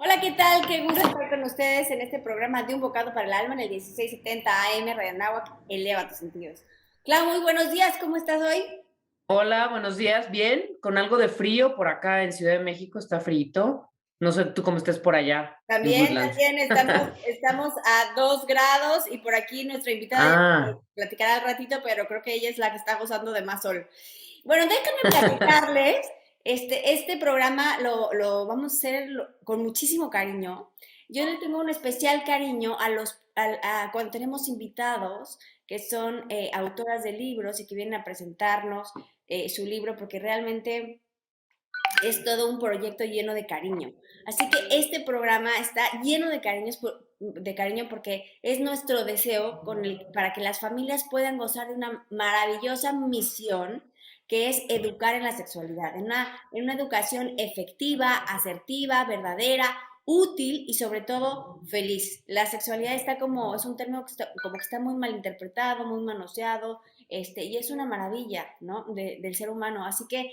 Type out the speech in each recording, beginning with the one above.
Hola, ¿qué tal? Qué gusto estar con ustedes en este programa de Un Bocado para el Alma en el 1670 AM Radio Anáhuac. Eleva tus sentidos. Clau, muy buenos días, ¿cómo estás hoy? Hola, buenos días. Bien, con algo de frío por acá en Ciudad de México, está frito. No sé tú cómo estés por allá, en También, Woodlands. también estamos a 2 grados y por aquí nuestra invitada ya Ah, platicará al ratito, pero creo que ella es la que está gozando de más sol. Bueno, déjenme platicarles, este programa lo vamos a hacer con muchísimo cariño. Yo le tengo un especial cariño cuando tenemos invitados que son autoras de libros y que vienen a presentarnos su libro, porque realmente es todo un proyecto lleno de cariño. Así que este programa está lleno de cariño porque es nuestro deseo para que las familias puedan gozar de una maravillosa misión que es educar en la sexualidad, en una educación efectiva, asertiva, verdadera, útil y sobre todo feliz. La sexualidad es un término como que está muy mal interpretado, muy manoseado, y es una maravilla, ¿no? Del ser humano. Así que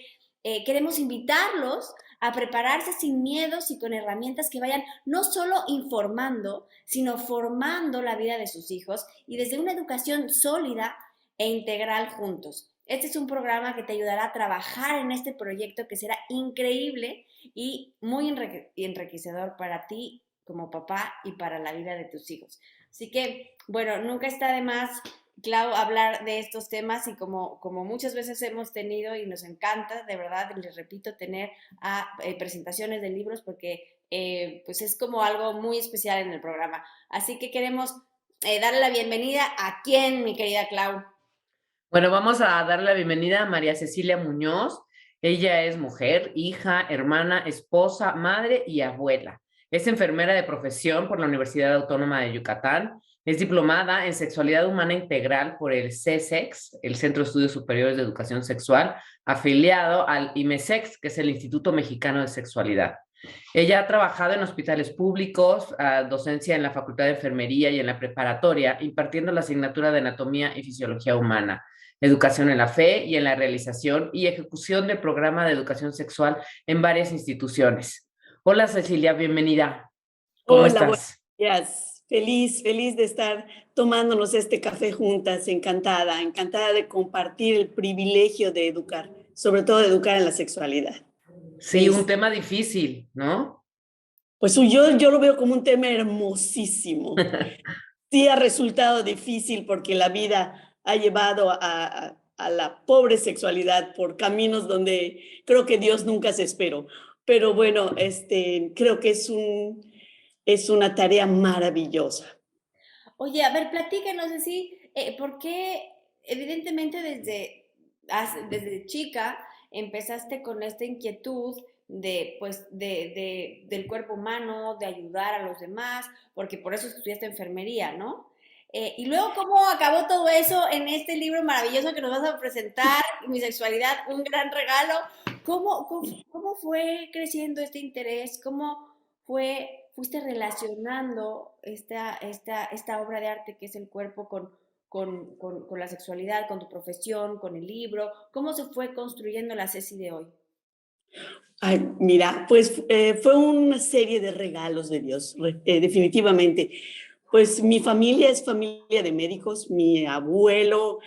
queremos invitarlos a prepararse sin miedos y con herramientas que vayan no solo informando, sino formando la vida de sus hijos y desde una educación sólida e integral juntos. Este es un programa que te ayudará a trabajar en este proyecto que será increíble y muy enriquecedor para ti como papá y para la vida de tus hijos. Así que, bueno, nunca está de más, Clau, hablar de estos temas y como muchas veces hemos tenido y nos encanta, de verdad, les repito, tener presentaciones de libros porque pues es como algo muy especial en el programa. Así que queremos darle la bienvenida a quién, mi querida Clau. bueno, vamos a darle la bienvenida a María Cecilia Muñoz. Ella es mujer, hija, hermana, esposa, madre y abuela. Es enfermera de profesión por la Universidad Autónoma de Yucatán. Es diplomada en sexualidad humana integral por el CESEX, el Centro de Estudios Superiores de Educación Sexual, afiliado al IMESEX, que es el Instituto Mexicano de Sexualidad. Ella ha trabajado en hospitales públicos, docencia en la Facultad de Enfermería y en la preparatoria, impartiendo la asignatura de Anatomía y Fisiología Humana, educación en la fe y en la realización y ejecución del programa de educación sexual en varias instituciones. Hola Cecilia, bienvenida. ¿Cómo Hola, buenos estás? días. Feliz de estar tomándonos este café juntas, encantada, encantada de compartir el privilegio de educar, sobre todo de educar en la sexualidad. Sí, un Es, tema difícil, ¿no? pues yo lo veo como un tema hermosísimo. Sí ha resultado difícil porque la vida ha llevado a la pobre sexualidad por caminos donde creo que Dios nunca se esperó. Pero bueno, creo que es una tarea maravillosa. Oye, a ver, platícanos así, ¿por qué evidentemente desde chica empezaste con esta inquietud del cuerpo humano, de ayudar a los demás, porque por eso estudiaste enfermería, ¿no? Y luego, ¿cómo acabó todo eso en este libro maravilloso que nos vas a presentar, Mi sexualidad, un gran regalo? ¿Cómo fue creciendo este interés? ¿Fuiste relacionando esta obra de arte que es el cuerpo con la sexualidad, con tu profesión, con el libro? ¿Cómo se fue construyendo la Ceci de hoy? Ay, mira, pues fue una serie de regalos de Dios, definitivamente. Pues mi familia es familia de médicos, mi abuelo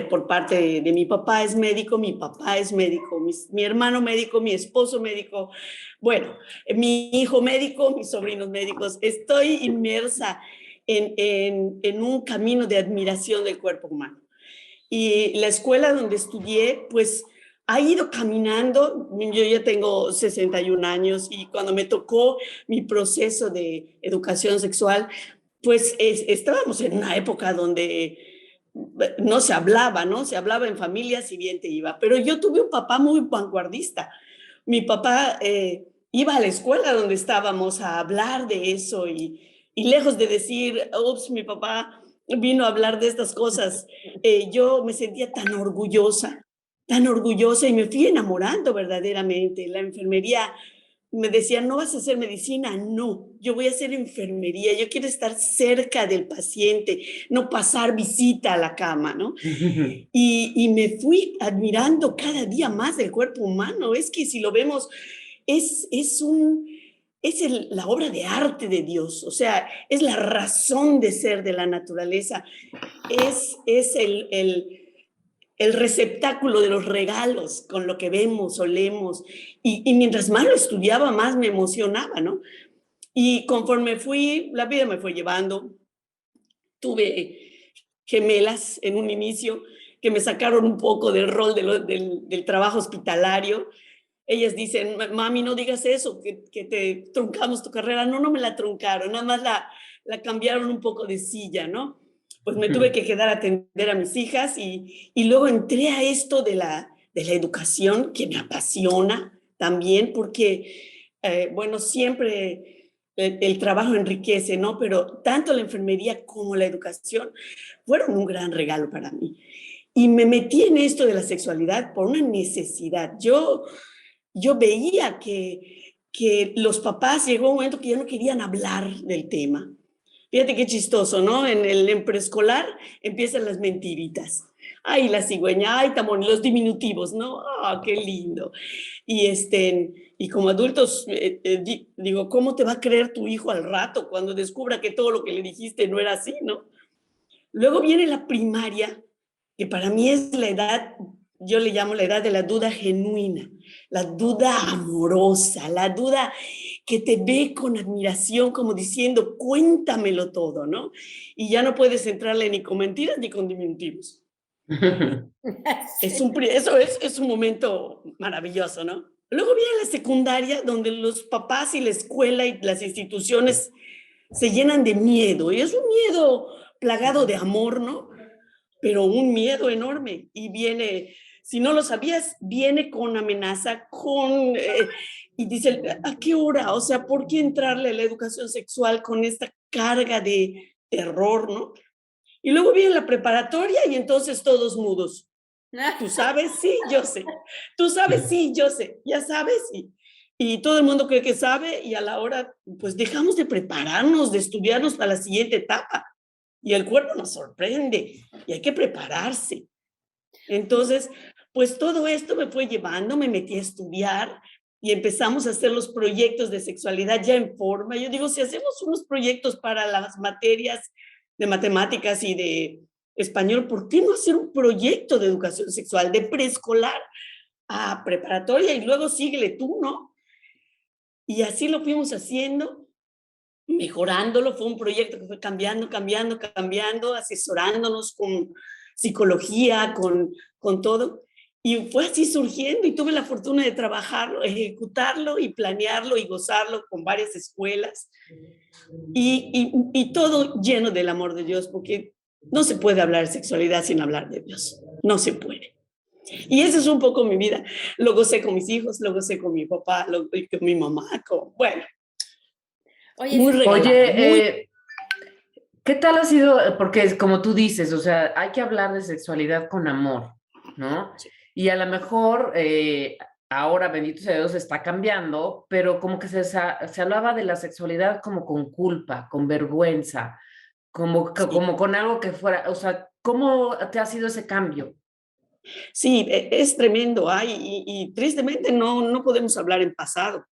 por parte de mi papá es médico, mi papá es médico, mi hermano médico, mi esposo médico, bueno, mi hijo médico, mis sobrinos médicos. Estoy inmersa en un camino de admiración del cuerpo humano. Y la escuela donde estudié, pues ha ido caminando. Yo ya tengo 61 años y cuando me tocó mi proceso de educación sexual, pues estábamos en una época donde no se hablaba, ¿no? Se hablaba en familia si bien te iba. Pero yo tuve un papá muy vanguardista. Mi papá iba a la escuela donde estábamos a hablar de eso y lejos de decir, ups, mi papá vino a hablar de estas cosas, yo me sentía tan orgullosa y me fui enamorando verdaderamente. La enfermería me decía, no vas a hacer medicina, no, yo voy a hacer enfermería, yo quiero estar cerca del paciente, no pasar visita a la cama, ¿no? Y me fui admirando cada día más del cuerpo humano. Es que si lo vemos, es, es un, es la obra de arte de Dios, o sea, es la razón de ser de la naturaleza, es el receptáculo de los regalos con lo que vemos, olemos, y mientras más lo estudiaba, más me emocionaba, ¿no? Y conforme la vida me fue llevando, tuve gemelas en un inicio que me sacaron un poco del rol del trabajo hospitalario. Ellas dicen, mami, no digas eso, que te truncamos tu carrera. No, no me la truncaron, nada más la cambiaron un poco de silla, ¿no? Pues me tuve que quedar a atender a mis hijas y luego entré a esto de la educación, que me apasiona también, porque, bueno, siempre el trabajo enriquece, ¿no? Pero tanto la enfermería como la educación fueron un gran regalo para mí. Y me metí en esto de la sexualidad por una necesidad. Yo veía que los papás llegó un momento que ya no querían hablar del tema. Fíjate qué chistoso, ¿no? En preescolar empiezan las mentiritas. Ay, la cigüeña, ay, tamón, los diminutivos, ¿no? Ah, qué lindo. Y como adultos, digo, ¿cómo te va a creer tu hijo al rato cuando descubra que todo lo que le dijiste no era así, ¿no? Luego viene la primaria, que para mí es la edad, yo le llamo la edad de la duda genuina, la duda amorosa, la duda que te ve con admiración, como diciendo, cuéntamelo todo, ¿no? Y ya no puedes entrarle ni con mentiras ni con diminutivos. Eso es un momento maravilloso, ¿no? Luego viene la secundaria, donde los papás y la escuela y las instituciones se llenan de miedo, y es un miedo plagado de amor, ¿no? Pero un miedo enorme, y viene, si no lo sabías, viene con amenaza, y dice, ¿a qué hora? O sea, ¿por qué entrarle a la educación sexual con esta carga de terror, ¿no? Y luego viene la preparatoria y entonces todos mudos. ¿Tú sabes? Sí, yo sé. ¿Tú sabes? Sí, yo sé. ¿Ya sabes? Y todo el mundo cree que sabe, y a la hora, pues dejamos de prepararnos, de estudiarnos para la siguiente etapa. Y el cuerpo nos sorprende y hay que prepararse. Entonces, pues todo esto me fue llevando, me metí a estudiar y empezamos a hacer los proyectos de sexualidad ya en forma. Yo digo, si hacemos unos proyectos para las materias de matemáticas y de español, ¿por qué no hacer un proyecto de educación sexual de preescolar a preparatoria y luego síguele tú, ¿no? Y así lo fuimos haciendo, mejorándolo. Fue un proyecto que fue cambiando, asesorándonos con psicología, con todo. Y fue así surgiendo, y tuve la fortuna de trabajarlo, ejecutarlo y planearlo y gozarlo con varias escuelas. Y todo lleno del amor de Dios, porque no se puede hablar de sexualidad sin hablar de Dios. No se puede. Y eso es un poco mi vida. Lo gocé con mis hijos, lo gocé con mi papá, con mi mamá, bueno. Oye, muy regalado. Oye, ¿qué tal ha sido? Porque como tú dices, o sea, hay que hablar de sexualidad con amor, ¿no? Sí. Y a lo mejor ahora, bendito sea Dios, está cambiando, pero como que se hablaba de la sexualidad como con culpa, con vergüenza, como con algo que fuera, o sea, ¿cómo te ha sido ese cambio? Sí, es tremendo. Y tristemente no podemos hablar en pasado.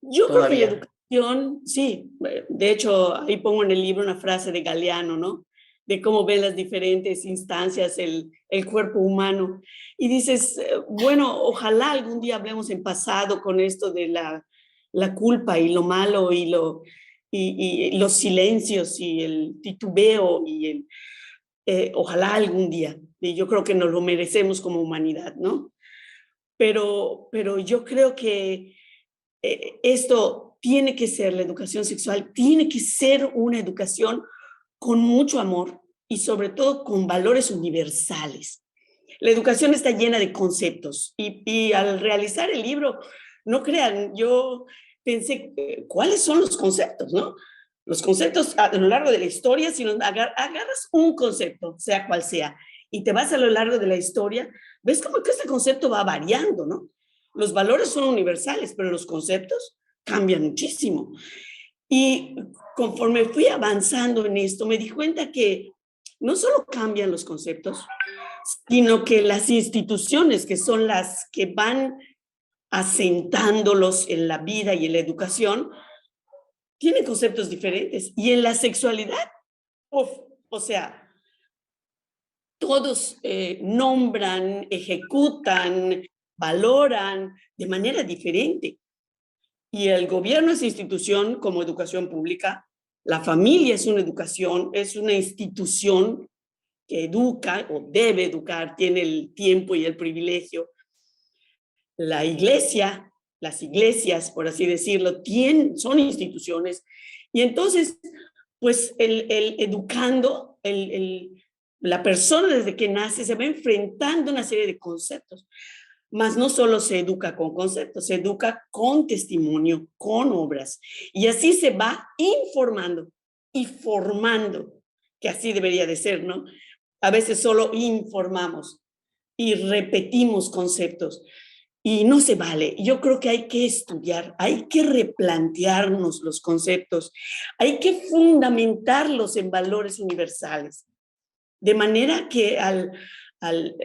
Yo creo que la Todavía. educación, sí, de hecho, ahí pongo en el libro una frase de Galeano, ¿no? De cómo ven las diferentes instancias el cuerpo humano. Y dices, bueno, ojalá algún día hablemos en pasado con esto de la culpa y lo malo y los silencios y el titubeo ojalá algún día. Y yo creo que nos lo merecemos como humanidad, ¿no? Pero yo creo que esto tiene que ser, la educación sexual tiene que ser una educación con mucho amor y sobre todo con valores universales. La educación está llena de conceptos y al realizar el libro, no crean, yo pensé, ¿cuáles son los conceptos, no? Los conceptos a lo largo de la historia, si agarras un concepto, sea cual sea, y te vas a lo largo de la historia, ves como que ese concepto va variando, ¿no? Los valores son universales, pero los conceptos cambian muchísimo. Y conforme fui avanzando en esto, me di cuenta que no solo cambian los conceptos, sino que las instituciones, que son las que van asentándolos en la vida y en la educación, tienen conceptos diferentes. Y en la sexualidad, uf, o sea, todos nombran, ejecutan, valoran de manera diferente. Y el gobierno es institución como educación pública, la familia es una institución que educa o debe educar, tiene el tiempo y el privilegio. La iglesia, las iglesias, por así decirlo, son instituciones. Y entonces, pues el educando, la persona desde que nace se va enfrentando a una serie de conceptos. Mas no solo se educa con conceptos, se educa con testimonio, con obras. Y así se va informando y formando, que así debería de ser, ¿no? A veces solo informamos y repetimos conceptos y no se vale. Yo creo que hay que estudiar, hay que replantearnos los conceptos, hay que fundamentarlos en valores universales, de manera que al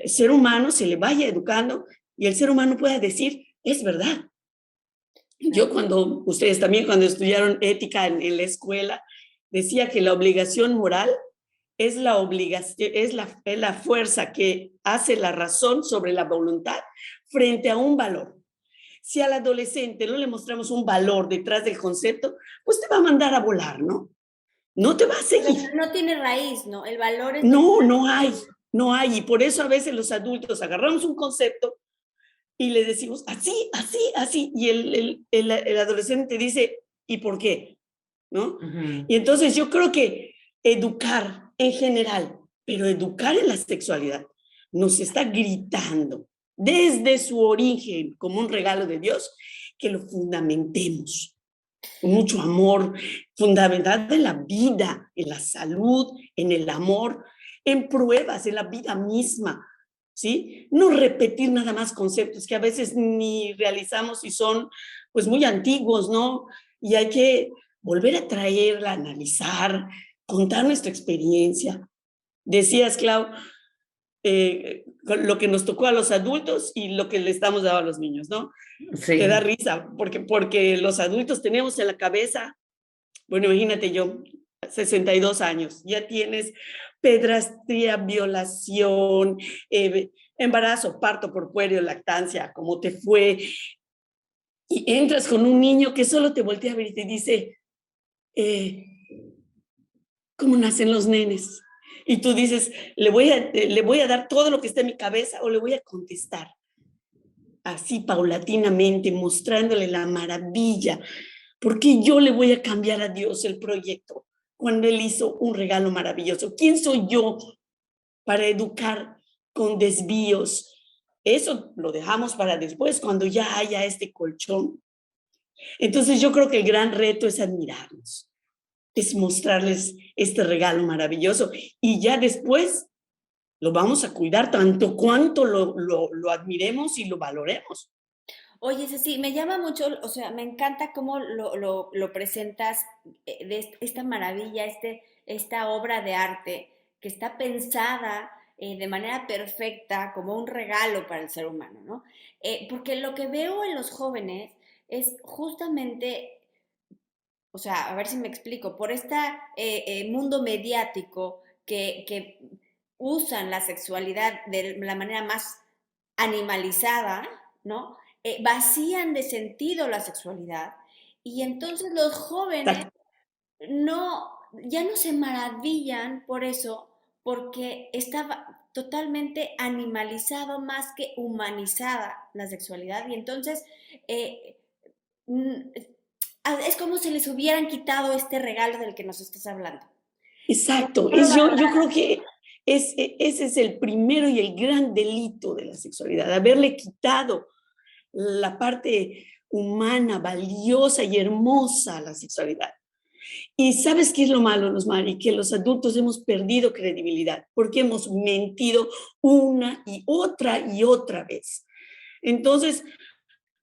ser humano se le vaya educando y el ser humano pueda decir, es verdad. Yo ustedes también cuando estudiaron ética en la escuela, decía que la obligación moral es la fuerza que hace la razón sobre la voluntad frente a un valor. Si al adolescente no le mostramos un valor detrás del concepto, pues te va a mandar a volar, ¿no? No te va a seguir. No tiene raíz, ¿no? El valor es... No hay. Y por eso a veces los adultos agarramos un concepto y le decimos así, así, así. Y el adolescente dice, ¿y por qué? ¿No? Uh-huh. Y entonces yo creo que educar en general, pero educar en la sexualidad, nos está gritando desde su origen como un regalo de Dios, que lo fundamentemos con mucho amor, fundamental en la vida, en la salud, en el amor, en pruebas, en la vida misma, ¿sí? No repetir nada más conceptos que a veces ni realizamos y son pues muy antiguos, ¿no? Y hay que volver a traerla, analizar, contar nuestra experiencia. Decías, Clau, lo que nos tocó a los adultos y lo que le estamos dando a los niños, ¿no? Sí. Te da risa, porque los adultos tenemos en la cabeza, bueno, imagínate yo, 62 años, ya tienes pedrastría, violación, embarazo, parto por puerperio, lactancia, cómo te fue, y entras con un niño que solo te voltea a ver y te dice, ¿cómo nacen los nenes? Y tú dices, ¿le voy a dar todo lo que está en mi cabeza o le voy a contestar? Así paulatinamente, mostrándole la maravilla, porque yo le voy a cambiar a Dios el proyecto cuando Él hizo un regalo maravilloso. ¿Quién soy yo para educar con desvíos? Eso lo dejamos para después, cuando ya haya este colchón. Entonces yo creo que el gran reto es admirarnos, es mostrarles este regalo maravilloso y ya después lo vamos a cuidar tanto cuanto lo admiremos y lo valoremos. Oye, Ceci, me llama mucho, o sea, me encanta cómo lo presentas, de esta maravilla, esta obra de arte que está pensada de manera perfecta como un regalo para el ser humano, ¿no? Porque lo que veo en los jóvenes es justamente, o sea, a ver si me explico, por este mundo mediático que usan la sexualidad de la manera más animalizada, ¿no? Vacían de sentido la sexualidad y entonces los jóvenes ya no se maravillan por eso, porque está totalmente animalizado más que humanizada la sexualidad y entonces es como si les hubieran quitado este regalo del que nos estás hablando. Exacto, yo creo que ese es el primero y el gran delito de la sexualidad, haberle quitado la parte humana, valiosa y hermosa a la sexualidad. Y ¿sabes qué es lo malo, Rosmary? Que los adultos hemos perdido credibilidad porque hemos mentido una y otra vez. Entonces,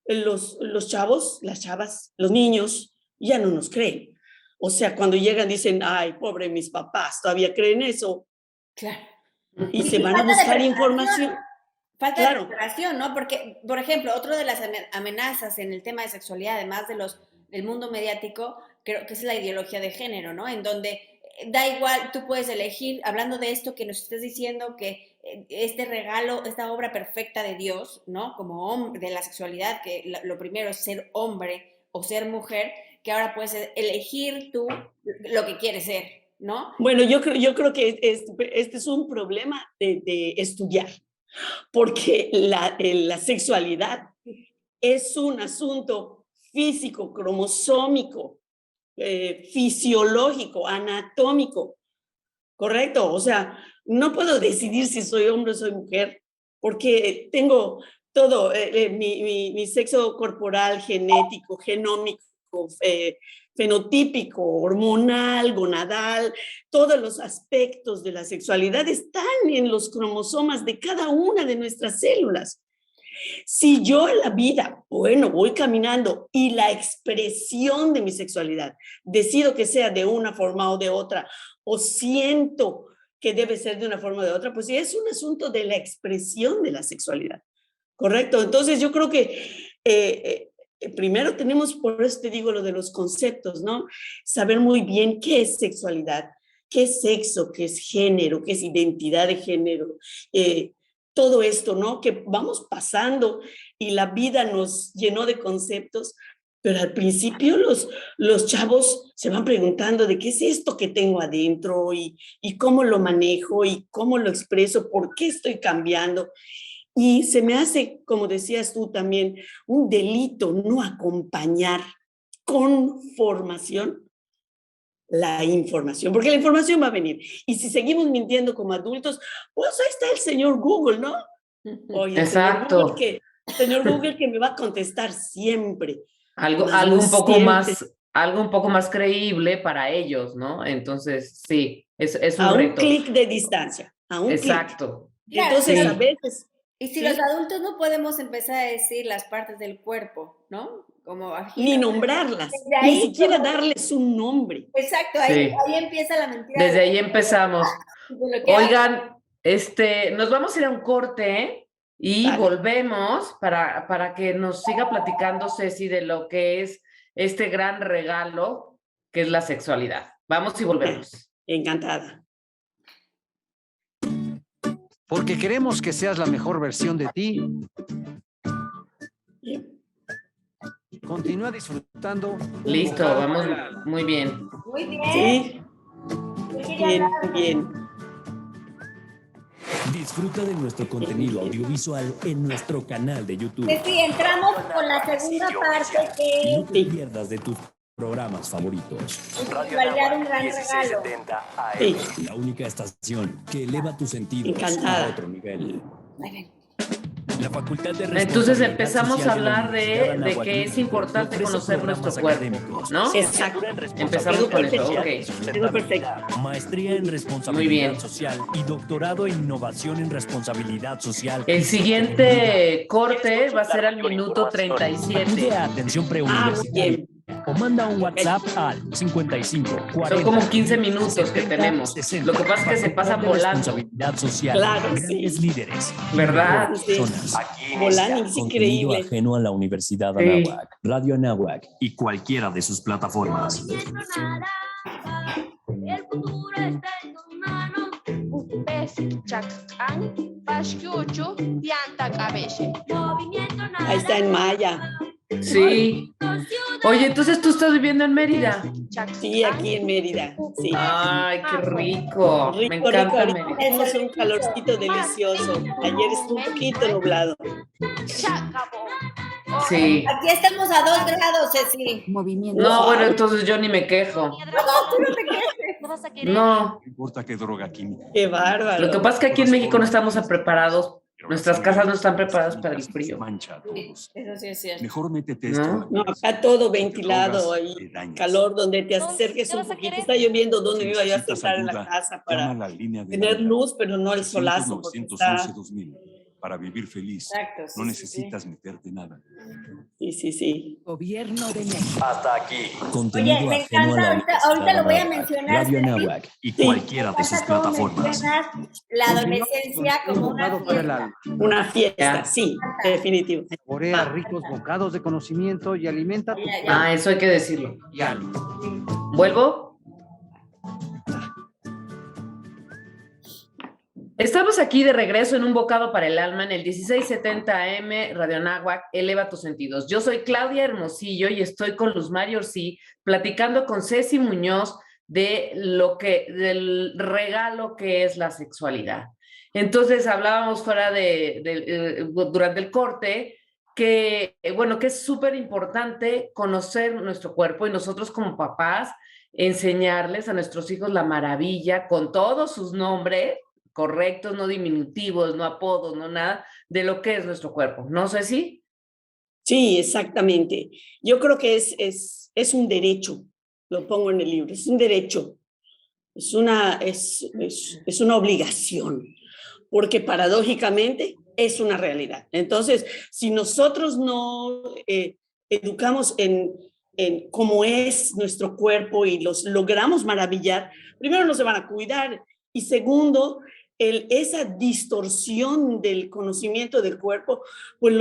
los chavos, las chavas, los niños ya no nos creen. O sea, cuando llegan dicen, ay, pobre mis papás, todavía creen eso. Claro. Y se van a buscar información. Falta de Claro. preparación, ¿no? Porque, por ejemplo, otro de las amenazas en el tema de sexualidad, además del mundo mediático, creo que es la ideología de género, ¿no? En donde da igual, tú puedes elegir, hablando de esto que nos estás diciendo, que este regalo, esta obra perfecta de Dios, ¿no? Como hombre, de la sexualidad, que lo primero es ser hombre o ser mujer, que ahora puedes elegir tú lo que quieres ser, ¿no? Bueno, yo creo que este es un problema de estudiar, porque la sexualidad es un asunto físico, cromosómico, fisiológico, anatómico, ¿correcto? O sea, no puedo decidir si soy hombre o soy mujer, porque tengo todo, mi sexo corporal, genético, genómico, fenotípico, hormonal, gonadal, todos los aspectos de la sexualidad están en los cromosomas de cada una de nuestras células. Si yo en la vida, bueno, voy caminando y la expresión de mi sexualidad, decido que sea de una forma o de otra, o siento que debe ser de una forma o de otra, pues es un asunto de la expresión de la sexualidad, ¿correcto? Entonces yo creo que primero tenemos, por eso te digo lo de los conceptos, ¿no? Saber muy bien qué es sexualidad, qué es sexo, qué es género, qué es identidad de género, todo esto, ¿no? Que vamos pasando y la vida nos llenó de conceptos, pero al principio los chavos se van preguntando de qué es esto que tengo adentro y cómo lo manejo y cómo lo expreso, por qué estoy cambiando. Y se me hace, como decías tú también, un delito no acompañar con formación la información, porque la información va a venir. Y si seguimos mintiendo como adultos, pues ahí está el señor Google, ¿no? Oye, Exacto. Señor Google que me va a contestar siempre. Algo un poco más creíble para ellos, ¿no? Entonces, sí, es un a un reto. clic de distancia, a un Exacto. clic. Entonces, Sí. a veces... Y si ¿sí? los adultos no podemos empezar a decir las partes del cuerpo, ¿no? Como Ni vagina. nombrarlas, Desde ni ahí, siquiera darles un nombre. exacto, Sí. ahí empieza la mentira. Desde ahí empezamos. De lo que Oigan, nos vamos a ir a un corte y Vale. volvemos para que nos siga platicando Ceci de lo que es este gran regalo que es la sexualidad. Vamos y volvemos. Encantada. Porque queremos que seas la mejor versión de ti. Continúa disfrutando. Listo, vamos muy bien. Muy bien. Sí, bien, bien. Disfruta de nuestro contenido audiovisual en nuestro canal de YouTube. Sí, entramos con la segunda parte que No te pierdas de tus programas favoritos. sexualidad, un gran regalo. Sí, La única estación que eleva tus sentidos Encantada. a otro nivel. Muy bien. La Facultad de Entonces Responsabilidad empezamos Social a hablar la de Universidad que Anáhuac es México importante ofrece conocer nuestro programas cuerpo, académicos. ¿no? exacto. Empezamos con eso, ok. Quedó perfecto. Maestría en Muy Responsabilidad bien. Social y doctorado en Innovación en Responsabilidad Social. El y siguiente corte va a ser al minuto 37. Acude a atención Ah, muy preuniversitaria bien. o manda un WhatsApp al 55 40. Son como 15 minutos que 70, tenemos. 60. Lo que pasa es que se Facultad pasan de volando, Responsabilidad Social. Claro, Grandes sí. líderes. ¿verdad? Personas. Volani, es Contenido increíble. ajeno a la Universidad Sí. Anáhuac, Radio Anáhuac y cualquiera de sus plataformas. El futuro está en tus manos. Upesi, chacán, pascucho, pianta cabeza. Movimiento nada. Ahí está en Maya. Sí. Oye, entonces tú estás viviendo en Mérida. Sí, aquí en Mérida. Sí. Ay, qué rico. Me Rico, rico. encanta Ahorita Mérida. tenemos un calorcito delicioso. Ayer estuvo un poquito nublado. Chacabo. Sí. Aquí estamos a 2 grados, Ceci. Movimiento. No, bueno, entonces yo ni me quejo. No, tú no te quejes. No vas a querer. No. No importa qué droga química. Qué bárbaro. Lo que pasa es que aquí en México no estamos preparados. Nuestras casas no están preparadas para el frío. Mancha a todos. Eso sí es cierto. Mejor métete ¿No? esto. en la No, cabeza. acá todo Te ventilado, drogas, ahí te dañas. calor, donde te Entonces, acerques ¿qué un vas a poquito. querer? Está lloviendo, donde Si me iba yo a necesitas sentar en la ayuda, casa llama a para la línea de tener la vida. luz, pero no el solazo, porque está 911-2000. Para vivir feliz, Exacto, sí, no sí, necesitas meterte nada. Sí, sí, sí. Gobierno de México. Hasta aquí. Oye, Contenido me ajeno a encanta, la ahorita lo voy a Anáhuac, mencionar, Radio Sergio. Anáhuac y Sí. cualquiera Me de sus encanta cómo plataformas. mencionas la Continuamos adolescencia con como un una bocado para el fiesta. alma. Una fiesta, Ya. sí, definitivo. Saborea Ah, ricos bocados de conocimiento y alimenta tu Ya, ya. Ah, eso hay que decirlo. y alma. ¿Vuelvo? Estamos aquí de regreso en Un Bocado para el Alma en el 1670 AM Radio Anáhuac, Eleva tus sentidos. Yo soy Claudia Hermosillo y estoy con Luz Mario Orsi platicando con Ceci Muñoz del regalo que es la sexualidad. Entonces hablábamos durante el corte que, bueno, que es súper importante conocer nuestro cuerpo y nosotros como papás enseñarles a nuestros hijos la maravilla con todos sus nombres correctos, no diminutivos, no apodos, no nada, de lo que es nuestro cuerpo. ¿No sé si? sí, exactamente. Yo creo que es un derecho, lo pongo en el libro, es un derecho, es una obligación, porque paradójicamente es una realidad. Entonces, si nosotros no educamos en cómo es nuestro cuerpo y los logramos maravillar, primero no se van a cuidar y segundo, esa distorsión del conocimiento del cuerpo, pues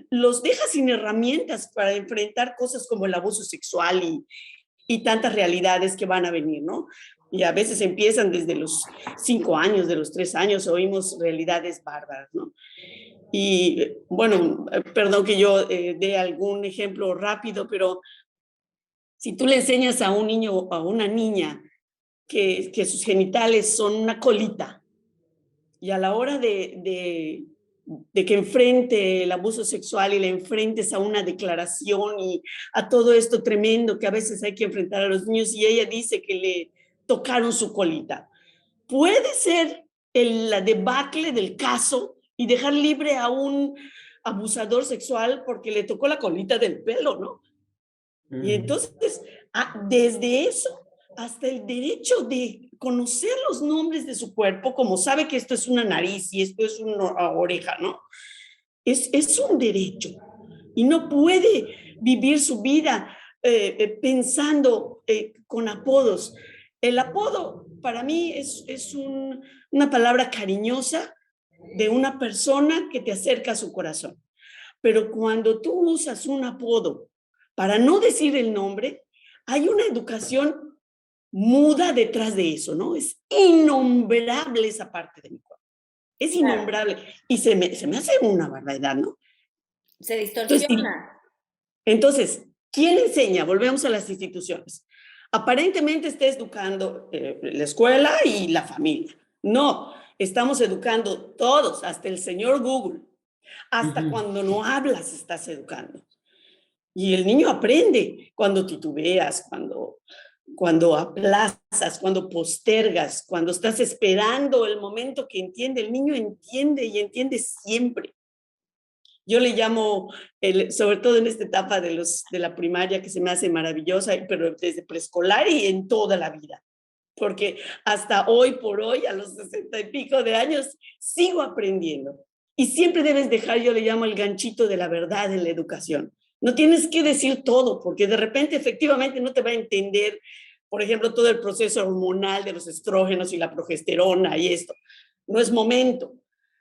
los deja sin herramientas para enfrentar cosas como el abuso sexual y tantas realidades que van a venir, ¿no? Y a veces empiezan desde los 5 años, de los 3 años, oímos realidades bárbaras, ¿no? Y bueno, perdón que yo dé algún ejemplo rápido, pero si tú le enseñas a un niño o a una niña que sus genitales son una colita, y a la hora de que enfrente el abuso sexual y le enfrentes a una declaración y a todo esto tremendo que a veces hay que enfrentar a los niños y ella dice que le tocaron su colita. Puede ser la debacle del caso y dejar libre a un abusador sexual porque le tocó la colita del pelo, ¿no? Y entonces, desde eso hasta el derecho de conocer los nombres de su cuerpo, como sabe que esto es una nariz y esto es una oreja, ¿no? Es un derecho y no puede vivir su vida pensando con apodos. El apodo para mí es una palabra cariñosa de una persona que te acerca a su corazón. Pero cuando tú usas un apodo para no decir el nombre, hay una educación muda detrás de eso, ¿no? Es innombrable esa parte de mi cuerpo. Es innombrable. Y se me hace una barbaridad, ¿no? Se distorsiona. Entonces, ¿quién enseña? Volvemos a las instituciones. Aparentemente está educando la escuela y la familia. No, estamos educando todos, hasta el señor Google. Hasta cuando no hablas estás educando. Y el niño aprende cuando titubeas, cuando aplazas, cuando postergas, cuando estás esperando el momento que entiende. El niño entiende y entiende siempre. Yo le llamo, sobre todo en esta etapa de la primaria, que se me hace maravillosa, pero desde preescolar y en toda la vida. Porque hasta hoy por hoy, a los 60 y pico de años, sigo aprendiendo. Y siempre debes dejar, yo le llamo el ganchito de la verdad en la educación. No tienes que decir todo, porque de repente efectivamente no te va a entender, por ejemplo, todo el proceso hormonal de los estrógenos y la progesterona y esto. No es momento,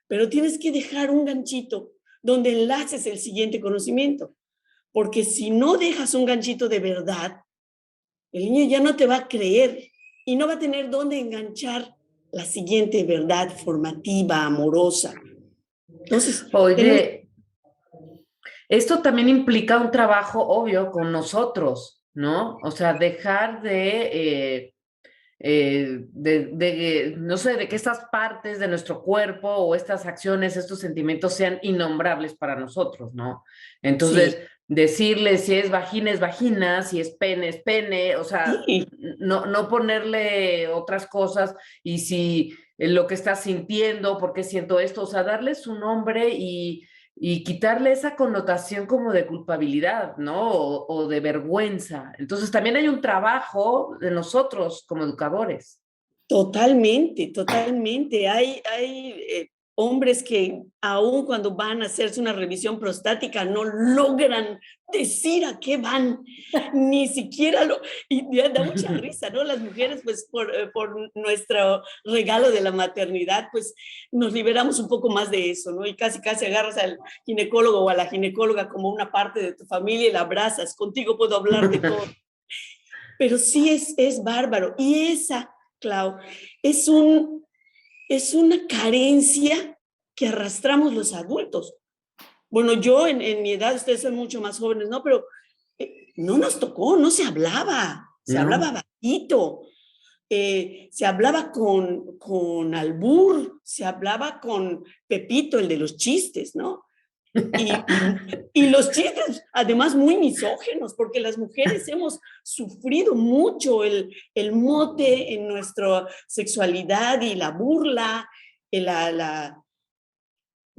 pero tienes que dejar un ganchito donde enlaces el siguiente conocimiento. Porque si no dejas un ganchito de verdad, el niño ya no te va a creer y no va a tener dónde enganchar la siguiente verdad formativa, amorosa. Entonces, oye, esto también implica un trabajo obvio con nosotros, ¿no? O sea, dejar no sé, de que estas partes de nuestro cuerpo o estas acciones, estos sentimientos sean innombrables para nosotros, ¿no? Entonces, sí, decirle si es vagina, si es pene, o sea, sí. no ponerle otras cosas y si lo que estás sintiendo, por qué siento esto, o sea, darle su nombre y quitarle esa connotación como de culpabilidad, ¿no? O de vergüenza. Entonces también hay un trabajo de nosotros como educadores. Totalmente, totalmente. hombres que aún cuando van a hacerse una revisión prostática no logran decir a qué van, ni siquiera lo, y da mucha risa, ¿no? Las mujeres, pues por nuestro regalo de la maternidad, pues nos liberamos un poco más de eso, ¿no? Y casi agarras al ginecólogo o a la ginecóloga como una parte de tu familia y la abrazas, contigo puedo hablar de todo. Pero sí es bárbaro. Y esa, Clau, es una carencia que arrastramos los adultos. Bueno, yo en mi edad, ustedes son mucho más jóvenes, ¿no? Pero no nos tocó, no se hablaba, se hablaba bajito, se hablaba con albur, se hablaba con Pepito, el de los chistes, ¿no? Y los chistes, además, muy misógenos, porque las mujeres hemos sufrido mucho el mote en nuestra sexualidad y la burla,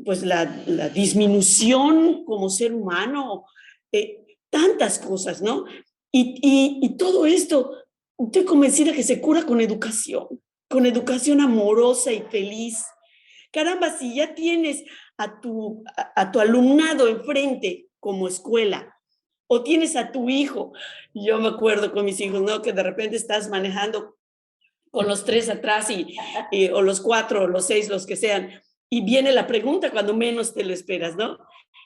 pues la disminución como ser humano, tantas cosas, ¿no? Y todo esto, estoy convencida que se cura con educación amorosa y feliz. Caramba, si ya tienes a tu alumnado enfrente como escuela, o tienes a tu hijo, yo me acuerdo con mis hijos, ¿no? Que de repente estás manejando con los 3 atrás o los 4 o los 6, los que sean, y viene la pregunta cuando menos te lo esperas, ¿no?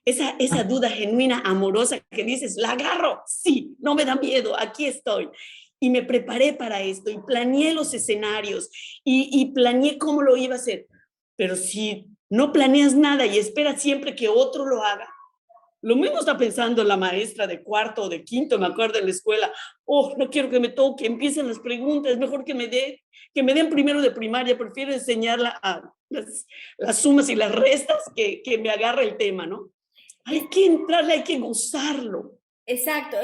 Esa duda genuina, amorosa que dices, ¿la agarro? Sí, no me da miedo, aquí estoy. Y me preparé para esto y planeé los escenarios y planeé cómo lo iba a hacer. Pero si no planeas nada y esperas siempre que otro lo haga, lo mismo está pensando la maestra de 4 o de 5, me acuerdo en la escuela, no quiero que me toque, empiecen las preguntas, es mejor que me den primero de primaria, prefiero enseñar las sumas y las restas que me agarre el tema, ¿no? Hay que entrarle, hay que gozarlo. Exacto,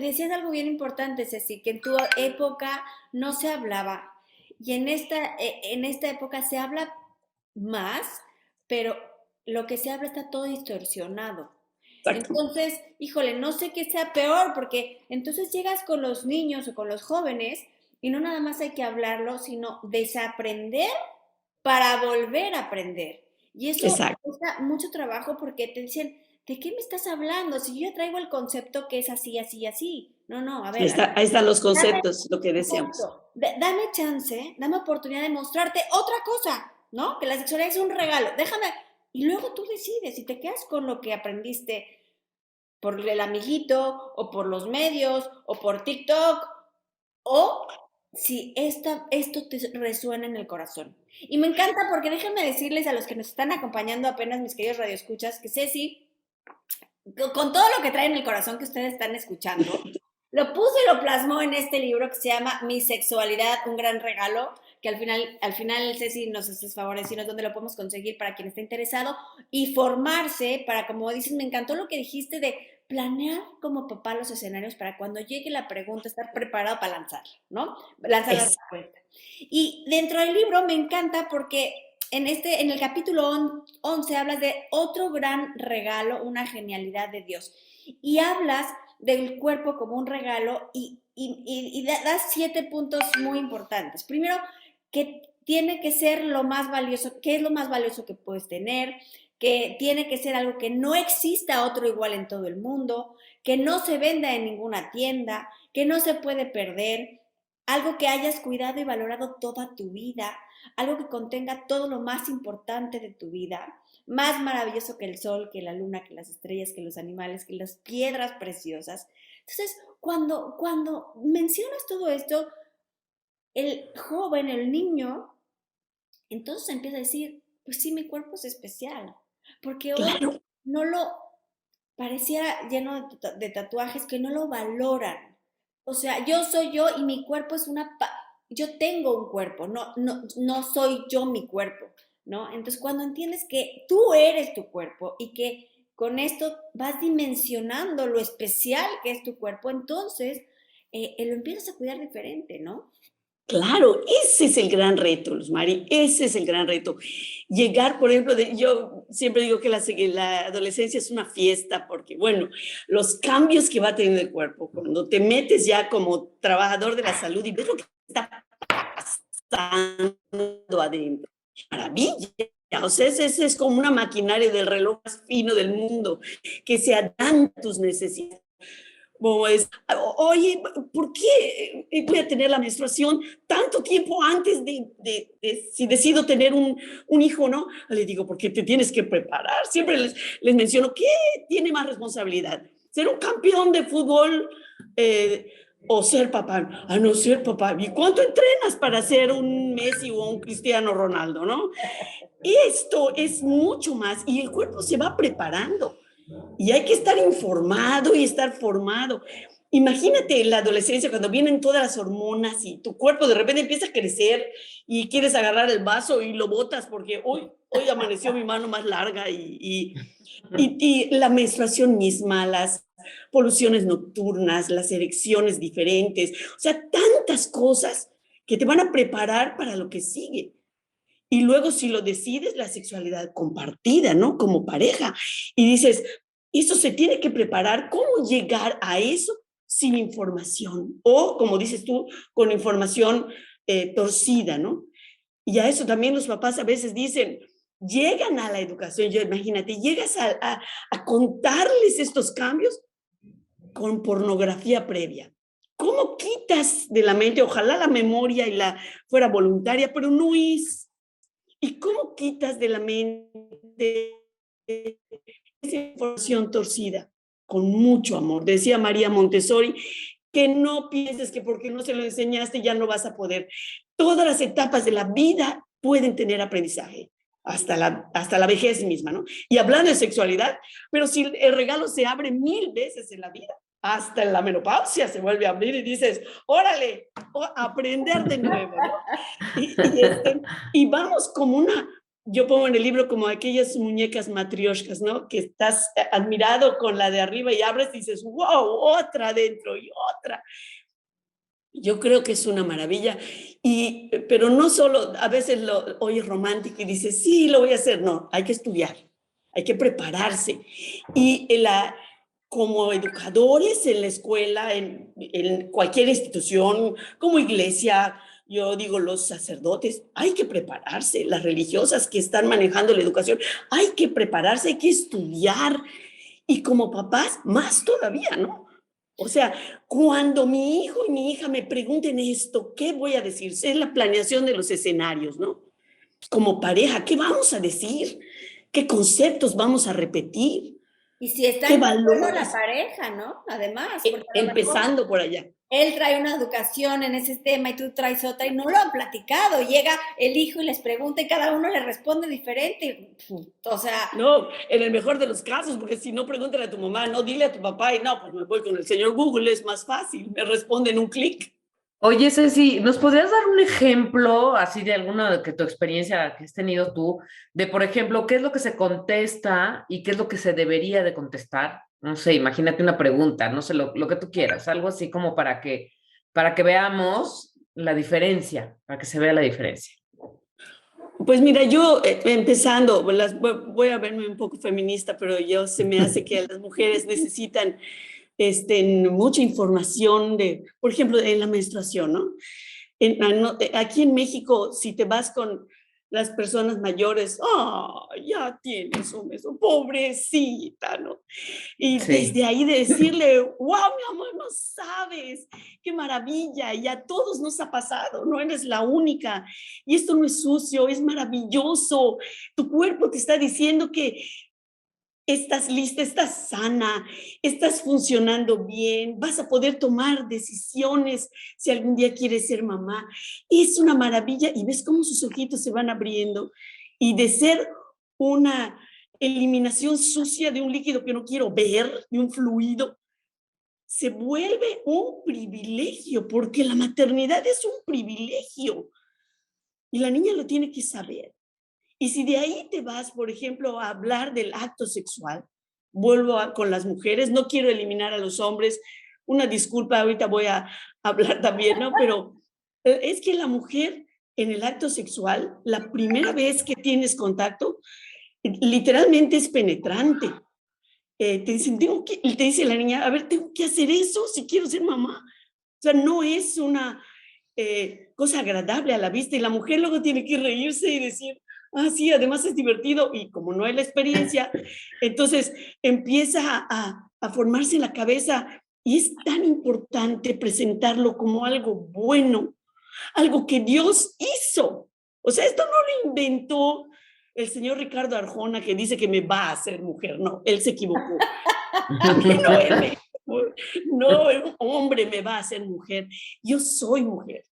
decías algo bien importante, Ceci, que en tu época no se hablaba y en esta época se habla más, pero lo que se habla está todo distorsionado. Exacto. Entonces, híjole, no sé qué sea peor, porque entonces llegas con los niños o con los jóvenes y no nada más hay que hablarlo, sino desaprender para volver a aprender. Y eso cuesta mucho trabajo porque te dicen, ¿de qué me estás hablando? Si yo ya traigo el concepto que es así, así, así. No, a ver. Ahí están los conceptos, lo que decíamos. Dame chance, dame oportunidad de mostrarte otra cosa, ¿no? Que la sexualidad es un regalo. Déjame. Y luego tú decides si te quedas con lo que aprendiste por el amiguito, o por los medios, o por TikTok, o si esto te resuena en el corazón. Y me encanta porque déjenme decirles a los que nos están acompañando apenas, mis queridos radioescuchas, que Ceci, con todo lo que trae en el corazón que ustedes están escuchando, lo puso y lo plasmó en este libro que se llama Mi sexualidad, un gran regalo, que al final Ceci nos hace favor de decirnos dónde lo podemos conseguir para quien esté interesado y formarse para, como dices, me encantó lo que dijiste de planear como papá los escenarios para cuando llegue la pregunta, estar preparado para lanzarla, ¿no? Lanzar la respuesta. Y dentro del libro me encanta porque en el capítulo 11 hablas de otro gran regalo, una genialidad de Dios. Y hablas del cuerpo como un regalo y das 7 puntos muy importantes. Primero, que tiene que ser lo más valioso, ¿qué es lo más valioso que puedes tener? Que tiene que ser algo que no exista otro igual en todo el mundo, que no se venda en ninguna tienda, que no se puede perder, algo que hayas cuidado y valorado toda tu vida, algo que contenga todo lo más importante de tu vida, más maravilloso que el sol, que la luna, que las estrellas, que los animales, que las piedras preciosas. Entonces, cuando mencionas todo esto, el joven, el niño, entonces empieza a decir, pues sí, mi cuerpo es especial, porque hoy no lo pareciera lleno de tatuajes que no lo valoran. O sea, yo soy yo y mi cuerpo es yo tengo un cuerpo, no soy yo mi cuerpo, ¿no? Entonces, cuando entiendes que tú eres tu cuerpo y que con esto vas dimensionando lo especial que es tu cuerpo, entonces lo empiezas a cuidar diferente, ¿no? Claro, ese es el gran reto, Luz Mari, ese es el gran reto. Llegar, por ejemplo, yo siempre digo que la adolescencia es una fiesta porque, bueno, los cambios que va a tener el cuerpo, cuando te metes ya como trabajador de la salud y ves lo que está pasando adentro, maravilla, O sea, ese es como una maquinaria del reloj más fino del mundo, que se adapta a tus necesidades. Como es, oye, ¿por qué voy a tener la menstruación tanto tiempo antes de si decido tener un hijo, no? Le digo, porque te tienes que preparar. Siempre les menciono, ¿qué tiene más responsabilidad? ¿Ser un campeón de fútbol o ser papá? Ah, no, ser papá. ¿Y cuánto entrenas para ser un Messi o un Cristiano Ronaldo, no? Esto es mucho más y el cuerpo se va preparando. Y hay que estar informado y estar formado. Imagínate en la adolescencia cuando vienen todas las hormonas y tu cuerpo de repente empieza a crecer y quieres agarrar el vaso y lo botas porque hoy amaneció mi mano más larga y la menstruación misma, las poluciones nocturnas, las erecciones diferentes, o sea, tantas cosas que te van a preparar para lo que sigue. Y luego si lo decides, la sexualidad compartida, ¿no? Como pareja. Y dices, eso se tiene que preparar, ¿cómo llegar a eso sin información? O, como dices tú, con información torcida, ¿no? Y a eso también los papás a veces dicen, llegan a la educación, yo imagínate, llegas a contarles estos cambios con pornografía previa. ¿Cómo quitas de la mente? Ojalá la memoria y la fuera voluntaria, pero no es. ¿Y cómo quitas de la mente esa información torcida? Con mucho amor. Decía María Montessori, que no pienses que porque no se lo enseñaste ya no vas a poder. Todas las etapas de la vida pueden tener aprendizaje, hasta la vejez misma, ¿no? Y hablando de sexualidad, pero si el regalo se abre 1000 veces en la vida, hasta en la menopausia se vuelve a abrir y dices, órale, aprender de nuevo, ¿no? Y vamos como yo pongo en el libro como aquellas muñecas matrioshkas, ¿no? Que estás admirado con la de arriba y abres y dices, wow, otra dentro y otra. Yo creo que es una maravilla, pero no solo, a veces lo oyes romántico y dices, sí, lo voy a hacer. No, hay que estudiar, hay que prepararse. Y como educadores en la escuela, en cualquier institución, como iglesia, yo digo, los sacerdotes, hay que prepararse, las religiosas que están manejando la educación, hay que prepararse, hay que estudiar. Y como papás, más todavía, ¿no? O sea, cuando mi hijo y mi hija me pregunten esto, ¿qué voy a decir? Es la planeación de los escenarios, ¿no? Como pareja, ¿qué vamos a decir? ¿Qué conceptos vamos a repetir? Y si está ¿Qué de acuerdo valores? la pareja, ¿no? Además, porque a lo Empezando mejor por allá. él trae una educación en ese tema y tú traes otra y no lo han platicado. Llega el hijo y les pregunta y cada uno le responde diferente. O sea, No, en el mejor de los casos, porque si no, pregúntale a tu mamá, no, dile a tu papá y no, pues me voy con el señor Google, es más fácil, me responde en un clic. Oye, Ceci, ¿nos podrías dar un ejemplo así de alguna de que tu experiencia que has tenido tú, de por ejemplo, qué es lo que se contesta y qué es lo que se debería de contestar? No sé, imagínate una pregunta, no sé, lo que tú quieras, algo así como para que veamos la diferencia, para que se vea la diferencia. Pues mira, yo empezando, voy a verme un poco feminista, pero se me hace que las mujeres necesitan mucha información por ejemplo, en la menstruación, ¿no? Aquí en México, si te vas con las personas mayores, ya tienes un beso, pobrecita, ¿no? Y Sí. desde ahí de decirle, wow, mi amor, no sabes, qué maravilla, y a todos nos ha pasado, no eres la única, y esto no es sucio, es maravilloso, tu cuerpo te está diciendo que estás lista, estás sana, estás funcionando bien, vas a poder tomar decisiones si algún día quieres ser mamá. Es una maravilla y ves cómo sus ojitos se van abriendo y de ser una eliminación sucia de un líquido que no quiero ver, de un fluido, se vuelve un privilegio, porque la maternidad es un privilegio y la niña lo tiene que saber. Y si de ahí te vas, por ejemplo, a hablar del acto sexual, con las mujeres, no quiero eliminar a los hombres, una disculpa, ahorita voy a hablar también, ¿no? Pero es que la mujer en el acto sexual, la primera vez que tienes contacto, literalmente es penetrante. Te dice la niña, a ver, tengo que hacer eso si quiero ser mamá. O sea, no es una cosa agradable a la vista y la mujer luego tiene que reírse y decir, sí, además es divertido y como no hay la experiencia, entonces empieza a formarse en la cabeza y es tan importante presentarlo como algo bueno, algo que Dios hizo. O sea, esto no lo inventó el señor Ricardo Arjona que dice que me va a hacer mujer. No, él se equivocó. No, no, un hombre me va a hacer mujer. Yo soy mujer.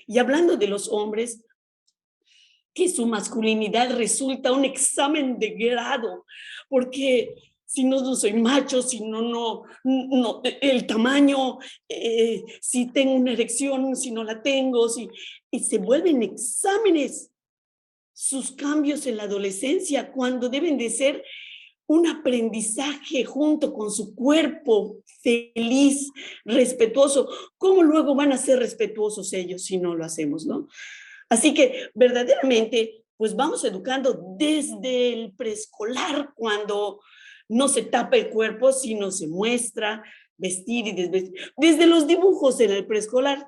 Y hablando de los hombres, que su masculinidad resulta un examen de grado, porque si no, no soy macho, si no, el tamaño, si tengo una erección, si no la tengo, y se vuelven exámenes sus cambios en la adolescencia, cuando deben de ser un aprendizaje junto con su cuerpo feliz, respetuoso. ¿Cómo luego van a ser respetuosos ellos si no lo hacemos, no? Así que verdaderamente, pues vamos educando desde el preescolar, cuando no se tapa el cuerpo, sino se muestra vestir y desvestir. Desde los dibujos en el preescolar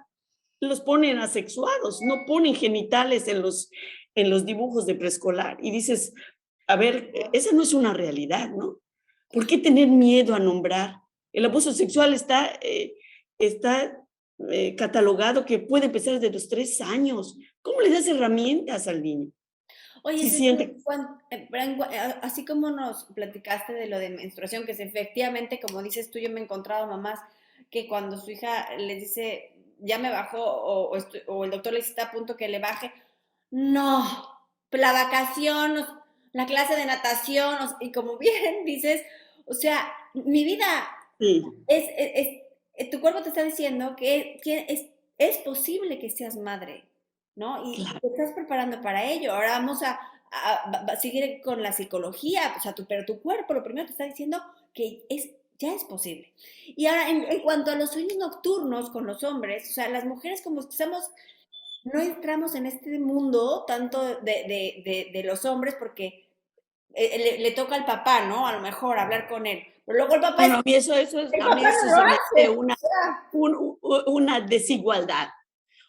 los ponen asexuados, no ponen genitales en los dibujos de preescolar. Y dices, a ver, esa no es una realidad, ¿no? ¿Por qué tener miedo a nombrar? El abuso sexual está catalogado que puede empezar desde los 3 años. ¿Cómo le das herramientas al niño? Oye, Si siente... así como nos platicaste de lo de menstruación, que es efectivamente, como dices tú, yo me he encontrado mamás que cuando su hija les dice, ya me bajó, o el doctor le dice, está a punto que le baje, no, la vacación, la clase de natación, y como bien dices, o sea, mi vida, Sí. tu cuerpo te está diciendo que es posible que seas madre, ¿no? Y Claro. te estás preparando para ello. Ahora vamos a seguir con la psicología, o sea, pero tu cuerpo lo primero te está diciendo que ya es posible. Y ahora, en cuanto a los sueños nocturnos con los hombres, o sea, las mujeres como estamos, no entramos en este mundo tanto de los hombres porque le toca al papá, ¿no? A lo mejor hablar con él. Pero luego el papá Bueno, a mí eso el a mí papá eso no lo se me hace hace. una desigualdad,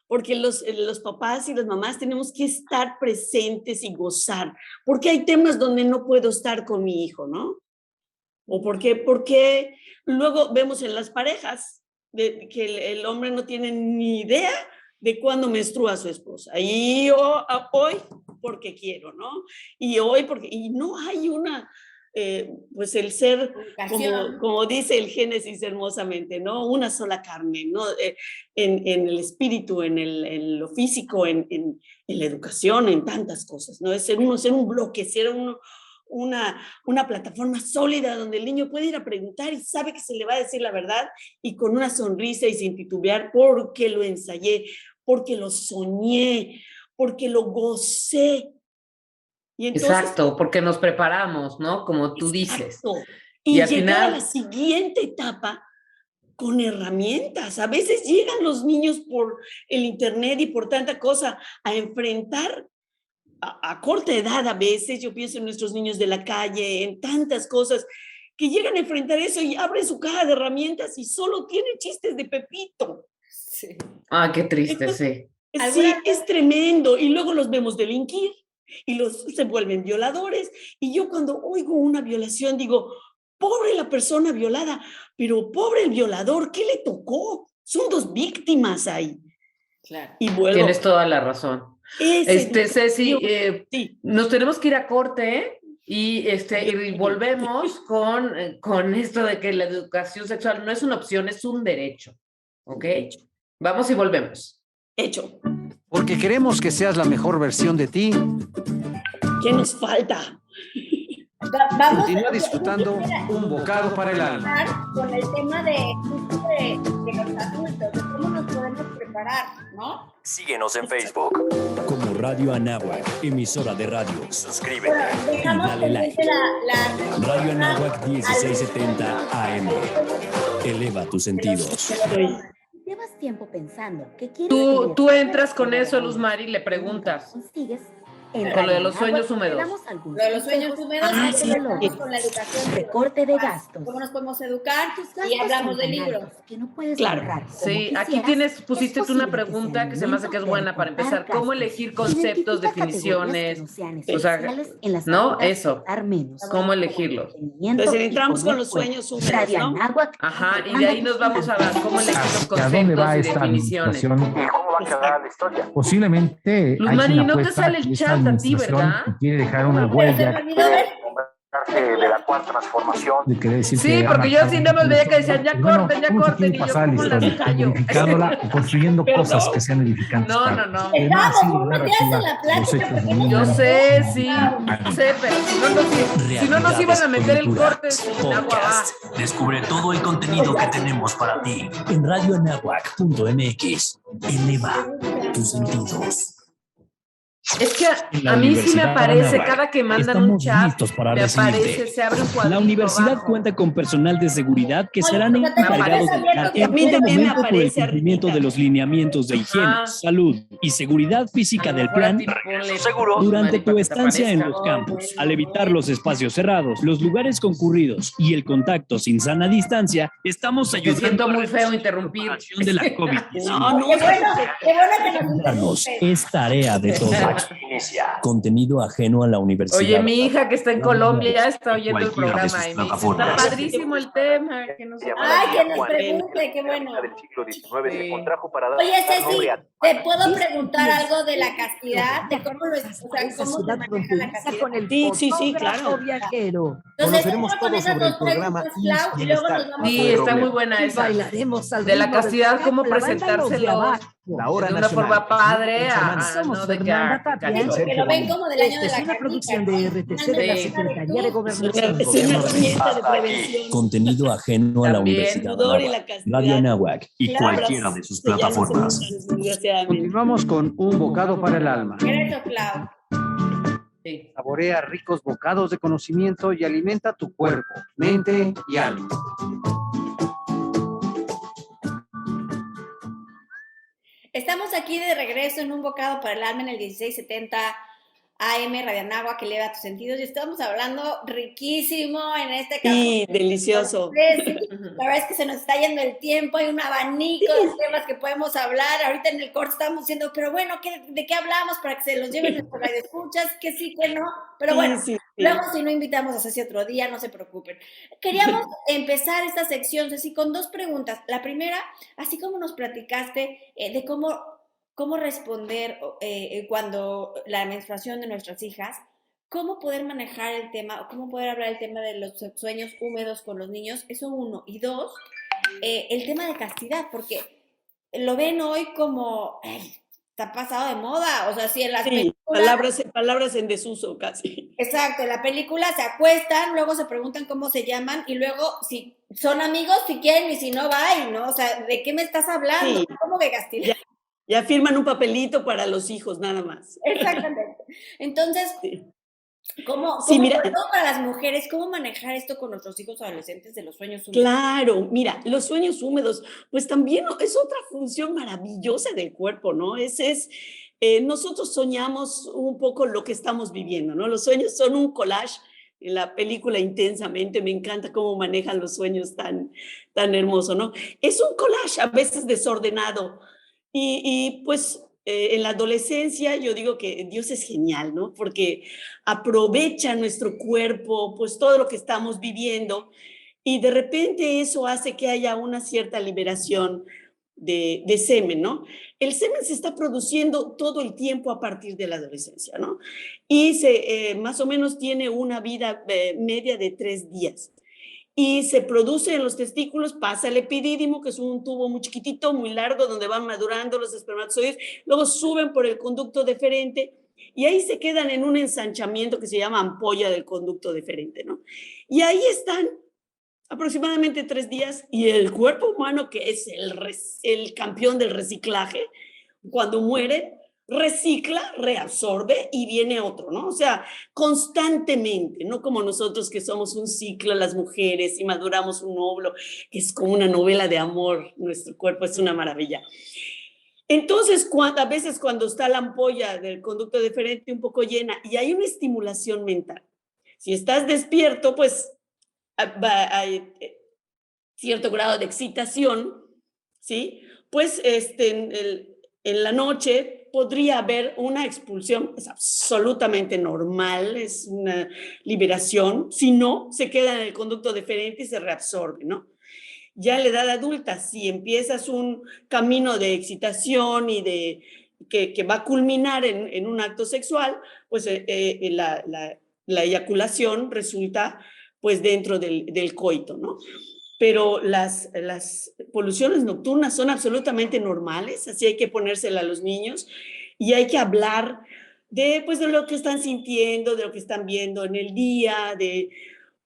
porque los papás y las mamás tenemos que estar presentes y gozar, porque hay temas donde no puedo estar con mi hijo, ¿no? O porque luego vemos en las parejas que el hombre no tiene ni idea de cuándo menstrua su esposa. Y hoy porque quiero, ¿no? Y hoy y no hay pues el ser, como dice el Génesis hermosamente, ¿no? Una sola carne, ¿no? En el espíritu, en lo físico, en la educación, en tantas cosas, ¿no? Es ser un bloque, ser una plataforma sólida donde el niño puede ir a preguntar y sabe que se le va a decir la verdad y con una sonrisa y sin titubear, porque lo ensayé, porque lo soñé, porque lo gocé. Y entonces, exacto, porque nos preparamos, ¿no? Como tú dices. Y al llegar final... a la siguiente etapa con herramientas. A veces llegan los niños por el internet y por tanta cosa a enfrentar a corta edad a veces, yo pienso en nuestros niños de la calle, en tantas cosas, que llegan a enfrentar eso y abren su caja de herramientas y solo tienen chistes de Pepito. Sí. Ah, qué triste, Entonces, sí. Sí, es tremendo. Y luego los vemos delinquir y se vuelven violadores. Y yo cuando oigo una violación digo, pobre la persona violada, pero pobre el violador, ¿qué le tocó? Son 2 víctimas ahí. Claro. Y vuelvo. Tienes toda la razón. Ceci, sí. Nos tenemos que ir a corte, ¿eh? Y volvemos con esto de que la educación sexual no es una opción, es un derecho. ¿Ok? Vamos y volvemos. Hecho. Porque queremos que seas la mejor versión de ti. ¿Qué nos falta? Continúa disfrutando un bocado para el alma. Con el tema de los adultos, de cómo nos podemos preparar, ¿no? Síguenos en Facebook como Radio Anáhuac, emisora de radio. Suscríbete y dale like. Radio Anáhuac 1670 AM. Eleva tus sentidos. Llevas tiempo pensando que tú entras con eso, Luz Mari, y le preguntas. Consigues, Con lo de los sueños húmedos. Lo de los sueños húmedos, sí, empezamos con la educación. Recorte de gastos. ¿Cómo nos podemos educar? Tus Y gastos hablamos son de tan libros. altos que no puedes Claro. ahorrar como Sí, aquí quisieras. pusiste Es tú una posible que pregunta sea que se me hace que es momento buena de para empezar. recortar ¿Cómo gastos. elegir conceptos, Identifica categorías definiciones? que no sean O sea, esenciales en las ¿no? que Eso. gastar menos. ¿Cómo elegirlos? Entretenimiento Entonces y entramos con comer los fuera. sueños húmedos, Radio ¿no? Anáhuac, Ajá, y de integrando ahí nos vamos a finanzas. cómo elegir los ¿Hacia dónde va conceptos y esta definiciones. administración? ¿Cómo va a quedar la historia? Posiblemente Luz hay Mari, quien no te apuesta sale el que esta chat a ti, administración ¿verdad? quiere dejar una Pero se huella me olvidó ver. De la cuarta transformación. de querer decir Sí, que ha porque yo marcado sí nada más veía que decían, ya Bueno, corten, ya ¿cómo se corten, quiere y yo, pasar la ¿cómo las historia? callo? Modificándola o construyendo Pero cosas no. que sean edificantes. No, para- no, no. que no Estábamos así muy lograr metidas en arriba la los plática, hechos porque dominan. Yo sé, sí, sé, pero si no nos iban a meter el corte sin agua va. Descubre todo el contenido que tenemos para ti en radioanahuac.mx. Eleva tus sentidos. Es que En la a mí sí me Universidad aparece, Anáhuac cada que mandan un estamos chat, listos para me recibirte. aparece, se abre un cuadrito La universidad abajo. cuenta con personal de seguridad que Oye, serán pero también encargados de está velar abierto en a mí todo también me momento por el aparece cumplimiento arribita. de los lineamientos de higiene, Ah. salud y seguridad física A lo del mejor a plan ti ponle Seguro. durante Mari, tu para que te estancia en aparezca. los campus. Al evitar los espacios cerrados, los lugares concurridos y el contacto sin sana distancia, estamos Me ayudando siento a muy reducir feo la interrumpir. propagación de la COVID-19. No, no, Qué bueno que nos Cuidarnos interrumpes. es tarea de todos. Inicia. Contenido ajeno a la universidad. Oye, mi hija que está en Colombia ya está oyendo el Cualquiera de sus programa y me dice, está plataformas. padrísimo el tema. Que no sé qué". Ay, que nos pregunte, qué bueno. Del siglo XIX Sí. se contrajo para dar Oye, dar Ceci, nombre a- ¿te puedo preguntar algo de la castidad? ¿De cómo lo, o sea, cómo se maneja la castidad? Con el Sí, claro. viajero. Entonces, Conoceremos empiezo con todo esas sobre el dos programa preguntas, Clau, y luego nos vamos Sí, a... está problema. muy buena esa. Bailaremos al De la ritmo del castidad, cómo ska, la banda Los de presentárselo Abajo. La hora de una nacional. forma padre a Somos no de que Fernanda a Tapia. Sí, porque lo ven como del año de Esta la es una canica, producción de ¿no? RTC de la Sí. Secretaría de Es Gobernación. una herramienta de prevención. Contenido ajeno a la También. universidad. Pudor y Anáhuac, la castidad. Radio Anáhuac y Claro, cualquiera de sus ya no se plataformas. usan, desgraciadamente. Continuamos con un bocado para el alma. Eso, Clau. Sí. Saborea ricos bocados de conocimiento y alimenta tu cuerpo, mente y alma. Estamos aquí de regreso en un bocado para el alma en el 1670 AM Radio Anáhuac, que eleva tus sentidos, y estamos hablando riquísimo en este Sí, café. delicioso. Sí, la verdad es que se nos está yendo el tiempo, hay un abanico de temas que podemos hablar. Ahorita en el corte estamos diciendo, pero bueno, ¿de qué hablamos para que se los lleven nuestros radioescuchas? Que sí, que no. Pero bueno, Sí. luego si no invitamos a Ceci otro día, no se preocupen. Queríamos empezar esta sección, Ceci, con dos preguntas. La primera, así como nos platicaste de cómo responder cuando la menstruación de nuestras hijas, cómo poder manejar el tema, o cómo poder hablar el tema de los sueños húmedos con los niños, eso uno. Y dos, el tema de castidad, porque lo ven hoy como, ay, está pasado de moda, o sea, si en las Sí, palabras en desuso casi. Exacto, en la película se acuestan, luego se preguntan cómo se llaman y luego si son amigos, si quieren y si no, bye, ¿no? O sea, ¿de qué me estás hablando? Sí. ¿Cómo que castidad? Ya firman un papelito para los hijos, nada más. Exactamente. Entonces, Sí. ¿cómo, Sí, mira, sobre todo para las mujeres, cómo manejar esto con nuestros hijos adolescentes de los sueños húmedos? Claro, mira, los sueños húmedos, pues también es otra función maravillosa del cuerpo, ¿no? Nosotros soñamos un poco lo que estamos viviendo, ¿no? Los sueños son un collage. En la película Intensamente me encanta cómo manejan los sueños tan hermoso, ¿no? Es un collage a veces desordenado pues en la adolescencia yo digo que Dios es genial, ¿no? Porque aprovecha nuestro cuerpo, pues todo lo que estamos viviendo y de repente eso hace que haya una cierta liberación de semen, ¿no? El semen se está produciendo todo el tiempo a partir de la adolescencia, ¿no? Y más o menos tiene una vida media de 3 días. Y se produce en los testículos, pasa el epidídimo, que es un tubo muy chiquitito, muy largo, donde van madurando los espermatozoides, luego suben por el conducto deferente y ahí se quedan en un ensanchamiento que se llama ampolla del conducto deferente, ¿no? Y ahí están aproximadamente 3 días y el cuerpo humano, que es el campeón del reciclaje, cuando muere, recicla, reabsorbe y viene otro, ¿no? O sea, constantemente, no como nosotros que somos un ciclo, las mujeres, y maduramos un óvulo, que es como una novela de amor, nuestro cuerpo es una maravilla. Entonces, a veces cuando está la ampolla del conducto deferente un poco llena y hay una estimulación mental, si estás despierto, pues hay cierto grado de excitación, ¿sí? Pues en la noche podría haber una expulsión, es absolutamente normal, es una liberación, si no, se queda en el conducto deferente y se reabsorbe, ¿no? Ya en la edad adulta, si empiezas un camino de excitación y que va a culminar en un acto sexual, pues la eyaculación resulta pues dentro del coito, ¿no? Pero las poluciones nocturnas son absolutamente normales, así hay que ponérsela a los niños y hay que hablar pues, de lo que están sintiendo, de lo que están viendo en el día,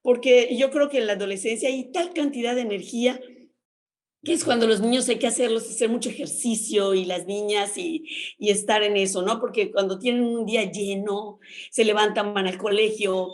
porque yo creo que en la adolescencia hay tal cantidad de energía que es cuando los niños hay que hacer mucho ejercicio y las niñas y estar en eso, ¿no? Porque cuando tienen un día lleno, se levantan, van al colegio,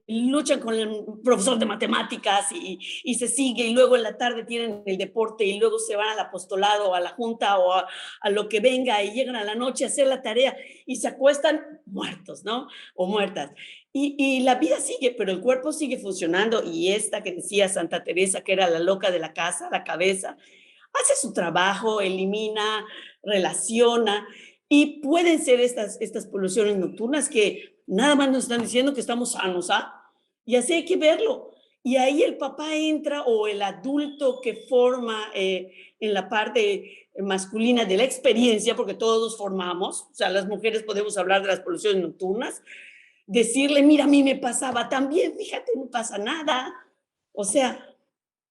luchan con el profesor de matemáticas y se sigue, y luego en la tarde tienen el deporte y luego se van al apostolado o a la junta o a lo que venga y llegan a la noche a hacer la tarea y se acuestan muertos, ¿no? O muertas. Y la vida sigue, pero el cuerpo sigue funcionando y esta que decía Santa Teresa, que era la loca de la casa, la cabeza, hace su trabajo, elimina, relaciona y pueden ser estas poluciones nocturnas que nada más nos están diciendo que estamos sanos, ¿ah? Y así hay que verlo. Y ahí el papá entra o el adulto que forma en la parte masculina de la experiencia, porque todos formamos, o sea, las mujeres podemos hablar de las poluciones nocturnas, decirle, mira, a mí me pasaba también, fíjate, no pasa nada. O sea,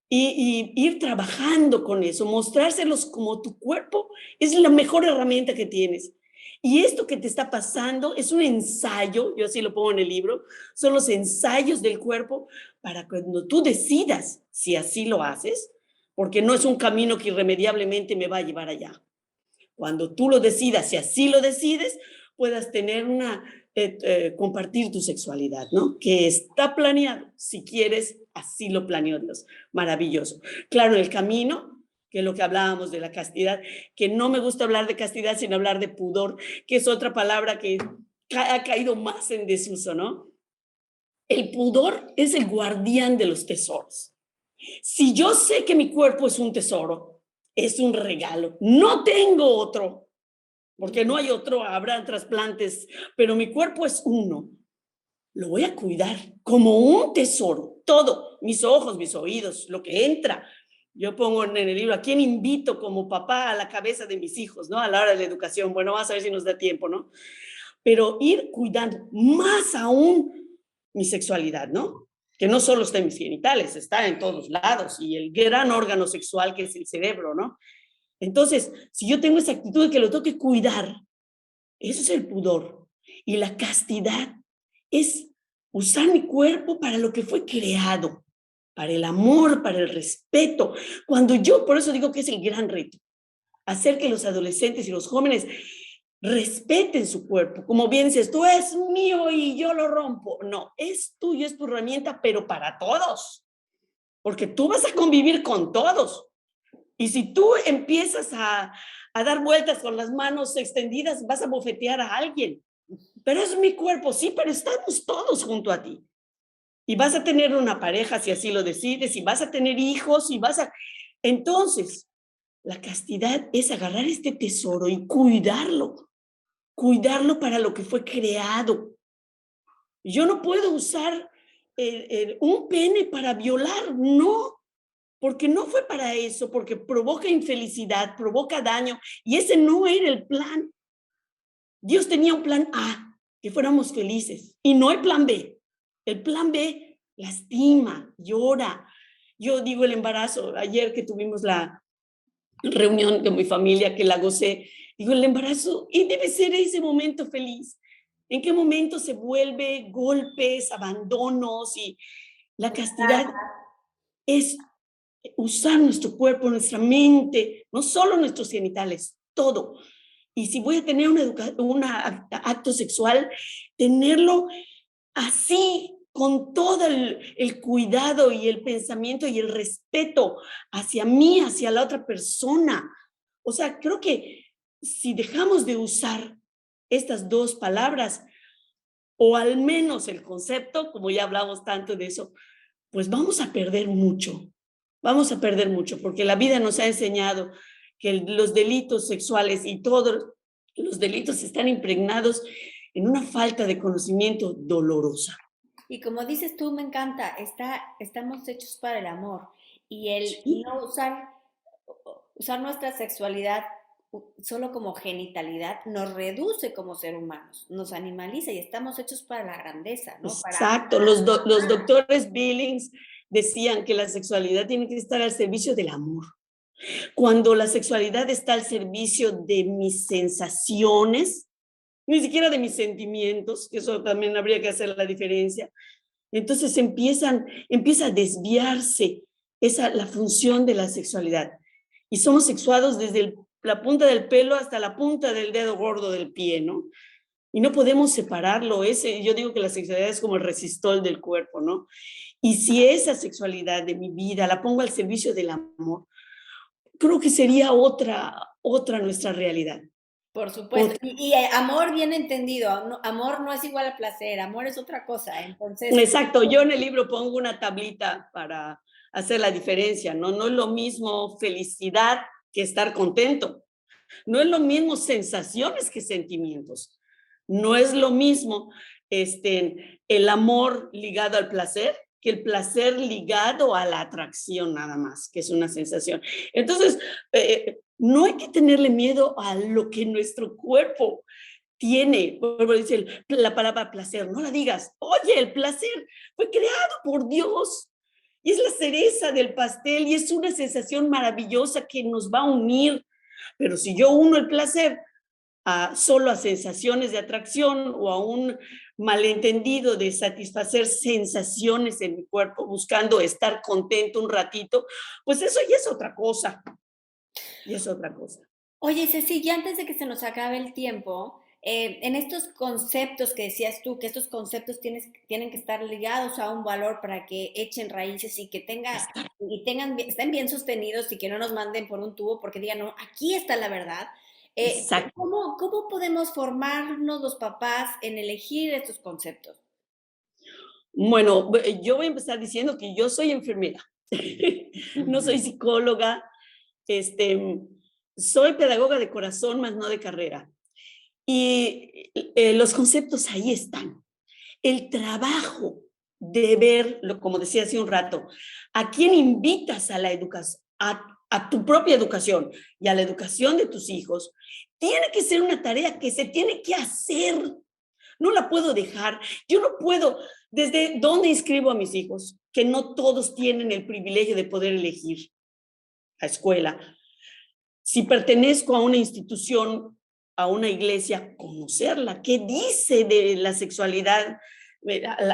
y ir trabajando con eso, mostrárselos como tu cuerpo es la mejor herramienta que tienes. Y esto que te está pasando es un ensayo, yo así lo pongo en el libro, son los ensayos del cuerpo para cuando tú decidas si así lo haces, porque no es un camino que irremediablemente me va a llevar allá. Cuando tú lo decidas, si así lo decides, puedas tener compartir tu sexualidad, ¿no? Que está planeado, si quieres, así lo planeó Dios. Maravilloso. Claro, el camino, que es lo que hablábamos de la castidad, que no me gusta hablar de castidad, sino hablar de pudor, que es otra palabra que ha caído más en desuso, ¿no? El pudor es el guardián de los tesoros. Si yo sé que mi cuerpo es un tesoro, es un regalo, no tengo otro, porque no hay otro, habrá trasplantes, pero mi cuerpo es uno. Lo voy a cuidar como un tesoro, todo, mis ojos, mis oídos, lo que entra. Yo pongo en el libro, ¿a quién invito como papá a la cabeza de mis hijos, ¿no? A la hora de la educación. Bueno, vamos a ver si nos da tiempo, ¿no? Pero ir cuidando más aún mi sexualidad, ¿no? Que no solo está en mis genitales, está en todos lados, y el gran órgano sexual que es el cerebro, ¿no? Entonces, si yo tengo esa actitud de que lo tengo que cuidar, eso es el pudor. Y la castidad es usar mi cuerpo para lo que fue creado, para el amor, para el respeto. Por eso digo que es el gran reto, hacer que los adolescentes y los jóvenes respeten su cuerpo. Como bien dices, tú es mío y yo lo rompo. No, es tuyo, es tu herramienta, pero para todos. Porque tú vas a convivir con todos. Y si tú empiezas a dar vueltas con las manos extendidas, vas a bofetear a alguien. Pero es mi cuerpo, sí, pero estamos todos junto a ti. Y vas a tener una pareja si así lo decides, y vas a tener hijos, Entonces, la castidad es agarrar este tesoro y cuidarlo para lo que fue creado. Yo no puedo usar un pene para violar, no. Porque no fue para eso, porque provoca infelicidad, provoca daño, y ese no era el plan. Dios tenía un plan A, que fuéramos felices, y no el plan B. El plan B lastima, llora. Yo digo el embarazo, ayer que tuvimos la reunión de mi familia, que la gocé, digo el embarazo, y debe ser ese momento feliz. ¿En qué momento se vuelve golpes, abandonos? Y la castidad es usar nuestro cuerpo, nuestra mente, no solo nuestros genitales, todo. Y si voy a tener un acto sexual, tenerlo así, con todo el cuidado y el pensamiento y el respeto hacia mí, hacia la otra persona, O sea, creo que si dejamos de usar estas dos palabras, o al menos el concepto, como ya hablamos tanto de eso, pues vamos a perder mucho. Vamos a perder mucho, porque la vida nos ha enseñado que los delitos sexuales y todos los delitos están impregnados en una falta de conocimiento dolorosa. Y como dices tú, me encanta, estamos hechos para el amor. Y el Sí. no usar nuestra sexualidad solo como genitalidad nos reduce como ser humanos, nos animaliza y estamos hechos para la grandeza, ¿no? Exacto, los doctores Billings decían que la sexualidad tiene que estar al servicio del amor. Cuando la sexualidad está al servicio de mis sensaciones, ni siquiera de mis sentimientos, que eso también habría que hacer la diferencia, entonces empieza a desviarse la función de la sexualidad. Y somos sexuados desde la punta del pelo hasta la punta del dedo gordo del pie, ¿no? Y no podemos separarlo. Yo digo que la sexualidad es como el resistol del cuerpo, ¿no? Y si esa sexualidad de mi vida la pongo al servicio del amor, creo que sería otra nuestra realidad. Por supuesto. Y amor bien entendido. Amor no es igual a placer. Amor es otra cosa. Entonces. Exacto. Yo en el libro pongo una tablita para hacer la diferencia, ¿no? No es lo mismo felicidad que estar contento. No es lo mismo sensaciones que sentimientos. No es lo mismo el amor ligado al placer que el placer ligado a la atracción nada más, que es una sensación. Entonces, no hay que tenerle miedo a lo que nuestro cuerpo tiene. Vuelvo a decir, la palabra placer, no la digas. Oye, el placer fue creado por Dios y es la cereza del pastel y es una sensación maravillosa que nos va a unir. Pero si yo uno el placer solo a sensaciones de atracción o a un malentendido de satisfacer sensaciones en mi cuerpo, buscando estar contento un ratito, pues eso ya es otra cosa. Y es otra cosa. Oye, Ceci, y antes de que se nos acabe el tiempo, en estos conceptos que decías tú, que estos conceptos tienen que estar ligados a un valor para que echen raíces y que estén bien sostenidos y que no nos manden por un tubo porque digan, no, aquí está la verdad. ¿Cómo podemos formarnos los papás en elegir estos conceptos? Bueno, yo voy a empezar diciendo que yo soy enfermera. No soy psicóloga, soy pedagoga de corazón, más no de carrera. Y los conceptos ahí están. El trabajo de ver, como decía hace un rato, a quién invitas a la educación, a tu propia educación y a la educación de tus hijos, tiene que ser una tarea que se tiene que hacer. No la puedo dejar. Yo no puedo, ¿desde dónde inscribo a mis hijos? Que no todos tienen el privilegio de poder elegir la escuela. Si pertenezco a una institución, a una iglesia, conocerla. ¿Qué dice de la sexualidad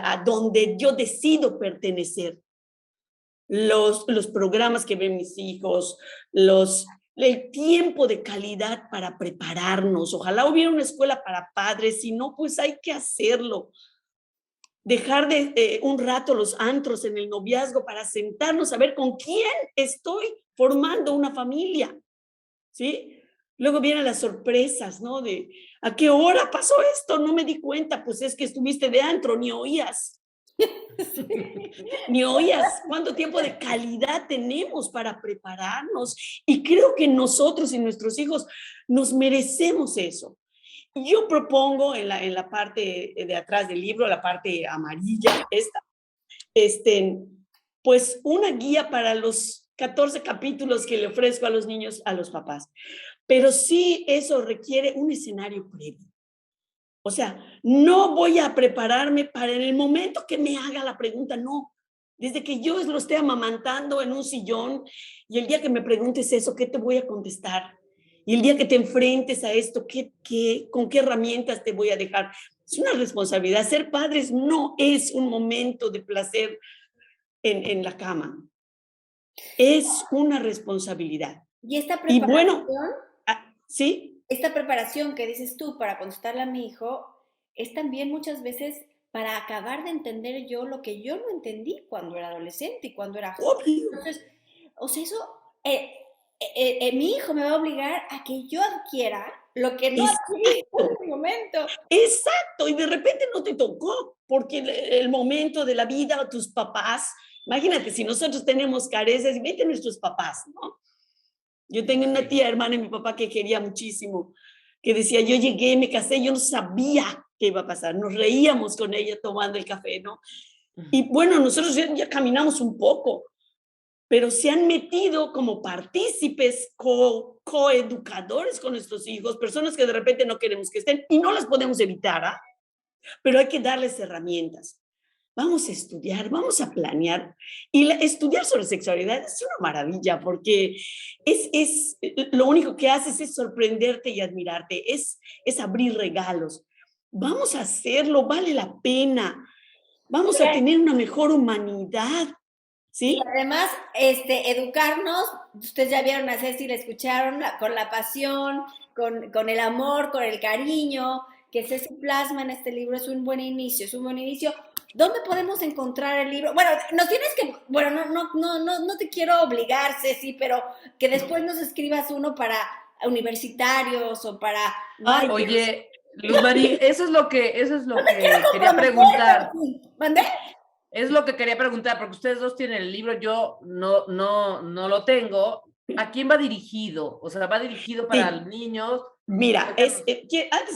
a donde yo decido pertenecer? Los programas que ven mis hijos, el tiempo de calidad para prepararnos. Ojalá hubiera una escuela para padres, si no, pues hay que hacerlo. Dejar un rato los antros en el noviazgo para sentarnos a ver con quién estoy formando una familia, ¿sí? Luego vienen las sorpresas, ¿no? De, ¿a qué hora pasó esto? No me di cuenta, pues es que estuviste de antro, ni oías. Ni oías cuánto tiempo de calidad tenemos para prepararnos. Y creo que nosotros y nuestros hijos nos merecemos eso. Yo propongo en la parte de atrás del libro, la parte amarilla, pues una guía para los 14 capítulos que le ofrezco a los niños, a los papás. Pero sí eso requiere un escenario previo. O sea, no voy a prepararme para en el momento que me haga la pregunta, no. Desde que yo lo esté amamantando en un sillón y el día que me preguntes eso, ¿qué te voy a contestar? Y el día que te enfrentes a esto, ¿con qué herramientas te voy a dejar? Es una responsabilidad. Ser padres no es un momento de placer en la cama. Es una responsabilidad. Y esta preparación, y bueno, ¿sí? Esta preparación que dices tú para contestarle a mi hijo es también muchas veces para acabar de entender yo lo que yo no entendí cuando era adolescente y cuando era joven. Entonces, o sea, eso mi hijo me va a obligar a que yo adquiera lo que no adquirí en ese momento. Exacto, y de repente no te tocó, porque el momento de la vida, tus papás, imagínate, si nosotros tenemos carencias, vete a nuestros papás, ¿no? Yo tengo una tía hermana de mi papá que quería muchísimo, que decía, yo llegué, me casé, yo no sabía qué iba a pasar, nos reíamos con ella tomando el café, ¿no? Y bueno, nosotros ya caminamos un poco, pero se han metido como partícipes, coeducadores con nuestros hijos, personas que de repente no queremos que estén y no las podemos evitar, ¿ah? Pero hay que darles herramientas. Vamos a estudiar, vamos a planear. Y estudiar sobre sexualidad es una maravilla porque lo único que haces es sorprenderte y admirarte, es abrir regalos. Vamos a hacerlo, vale la pena. Vamos a tener una mejor humanidad. ¿Sí? Y además, educarnos, ustedes ya vieron a Ceci, la escucharon con la pasión, con el amor, con el cariño, que Ceci plasma en este libro, es un buen inicio, ¿Dónde podemos encontrar el libro? Bueno, nos tienes que, bueno, no te quiero obligar, Ceci, pero que después nos escribas uno para universitarios o para... Ay, oye, Luz María, eso es lo que quería preguntar. ¿Mandé? Es lo que quería preguntar, porque ustedes dos tienen el libro, yo no lo tengo. ¿A quién va dirigido? O sea, ¿va dirigido para los niños? Mira, antes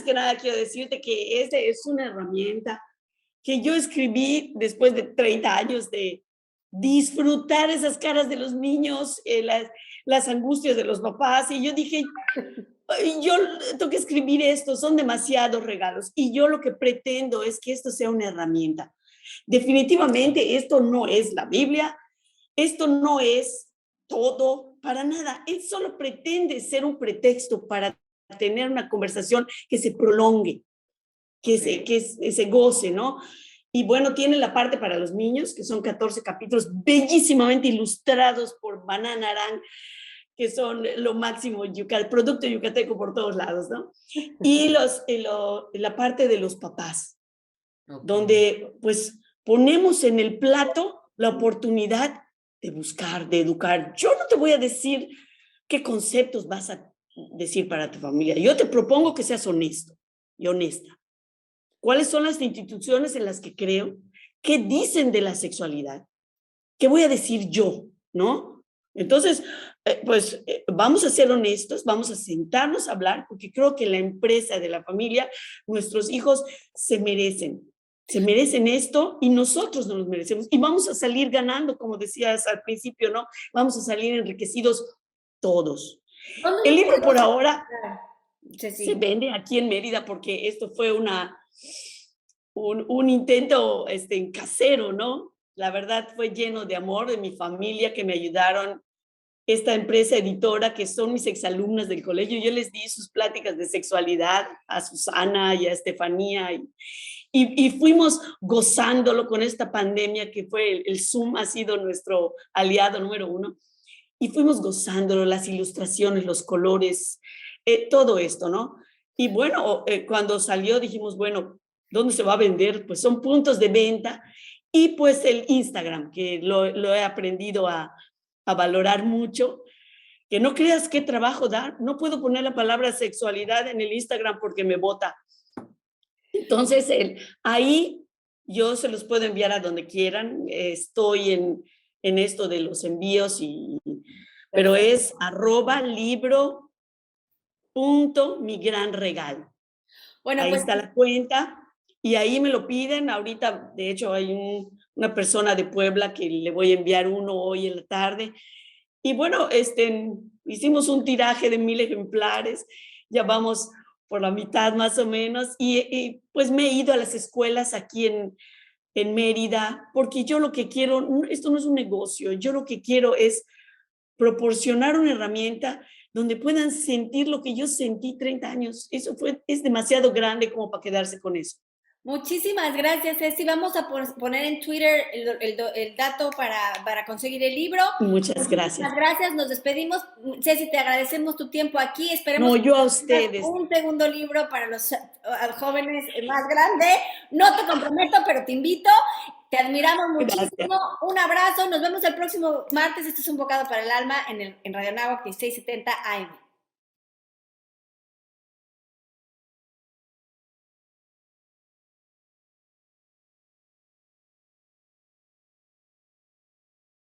que nada quiero decirte que es una herramienta que yo escribí después de 30 años de disfrutar esas caras de los niños, las angustias de los papás, y yo dije, yo tengo que escribir esto, son demasiados regalos, y yo lo que pretendo es que esto sea una herramienta. Definitivamente esto no es la Biblia, esto no es todo, para nada, él solo pretende ser un pretexto para tener una conversación que se prolongue, que se goce, ¿no? Y bueno, tiene la parte para los niños, que son 14 capítulos bellísimamente ilustrados por Banana Arán, que son lo máximo, el producto yucateco por todos lados, ¿no? Y la parte de los papás, donde pues ponemos en el plato la oportunidad de buscar, de educar. Yo no te voy a decir qué conceptos vas a decir para tu familia. Yo te propongo que seas honesto y honesta. ¿Cuáles son las instituciones en las que creo? ¿Qué dicen de la sexualidad? ¿Qué voy a decir yo? ¿No? Entonces, vamos a ser honestos, vamos a sentarnos a hablar, porque creo que la empresa de la familia, nuestros hijos se merecen esto y nosotros nos lo merecemos. Y vamos a salir ganando, como decías al principio, ¿no? Vamos a salir enriquecidos todos. El libro por ahora se vende aquí en Mérida porque esto fue un intento casero, ¿no? La verdad fue lleno de amor de mi familia que me ayudaron, esta empresa editora que son mis exalumnas del colegio. Yo les di sus pláticas de sexualidad a Susana y a Estefanía y fuimos gozándolo con esta pandemia que fue el Zoom, ha sido nuestro aliado número 1 y fuimos gozándolo, las ilustraciones, los colores, todo esto, ¿no? Y bueno, cuando salió dijimos, bueno, ¿dónde se va a vender? Pues son puntos de venta y pues el Instagram, que lo he aprendido a valorar mucho, que no creas qué trabajo dar, no puedo poner la palabra sexualidad en el Instagram porque me bota. Entonces, ahí yo se los puedo enviar a donde quieran, estoy en esto de los envíos, pero es @libro.migranregalo. Bueno, ahí pues, está la cuenta y ahí me lo piden. Ahorita, de hecho, hay una persona de Puebla que le voy a enviar uno hoy en la tarde. Y bueno, hicimos un tiraje de 1000 ejemplares, ya vamos por la mitad más o menos, y pues me he ido a las escuelas aquí en Mérida, porque yo lo que quiero, esto no es un negocio, yo lo que quiero es proporcionar una herramienta donde puedan sentir lo que yo sentí 30 años. Es demasiado grande como para quedarse con eso. Muchísimas gracias, Ceci. Vamos a poner en Twitter el dato para conseguir el libro. Muchas gracias. Muchas gracias. Nos despedimos. Ceci, te agradecemos tu tiempo aquí. Esperemos no, yo a ustedes. Un segundo libro para los jóvenes más grandes. No te comprometo, pero te invito. Te admiramos muchísimo. Gracias. Un abrazo. Nos vemos el próximo martes. Esto es Un Bocado para el Alma en Radio Anáhuac 1670 AM.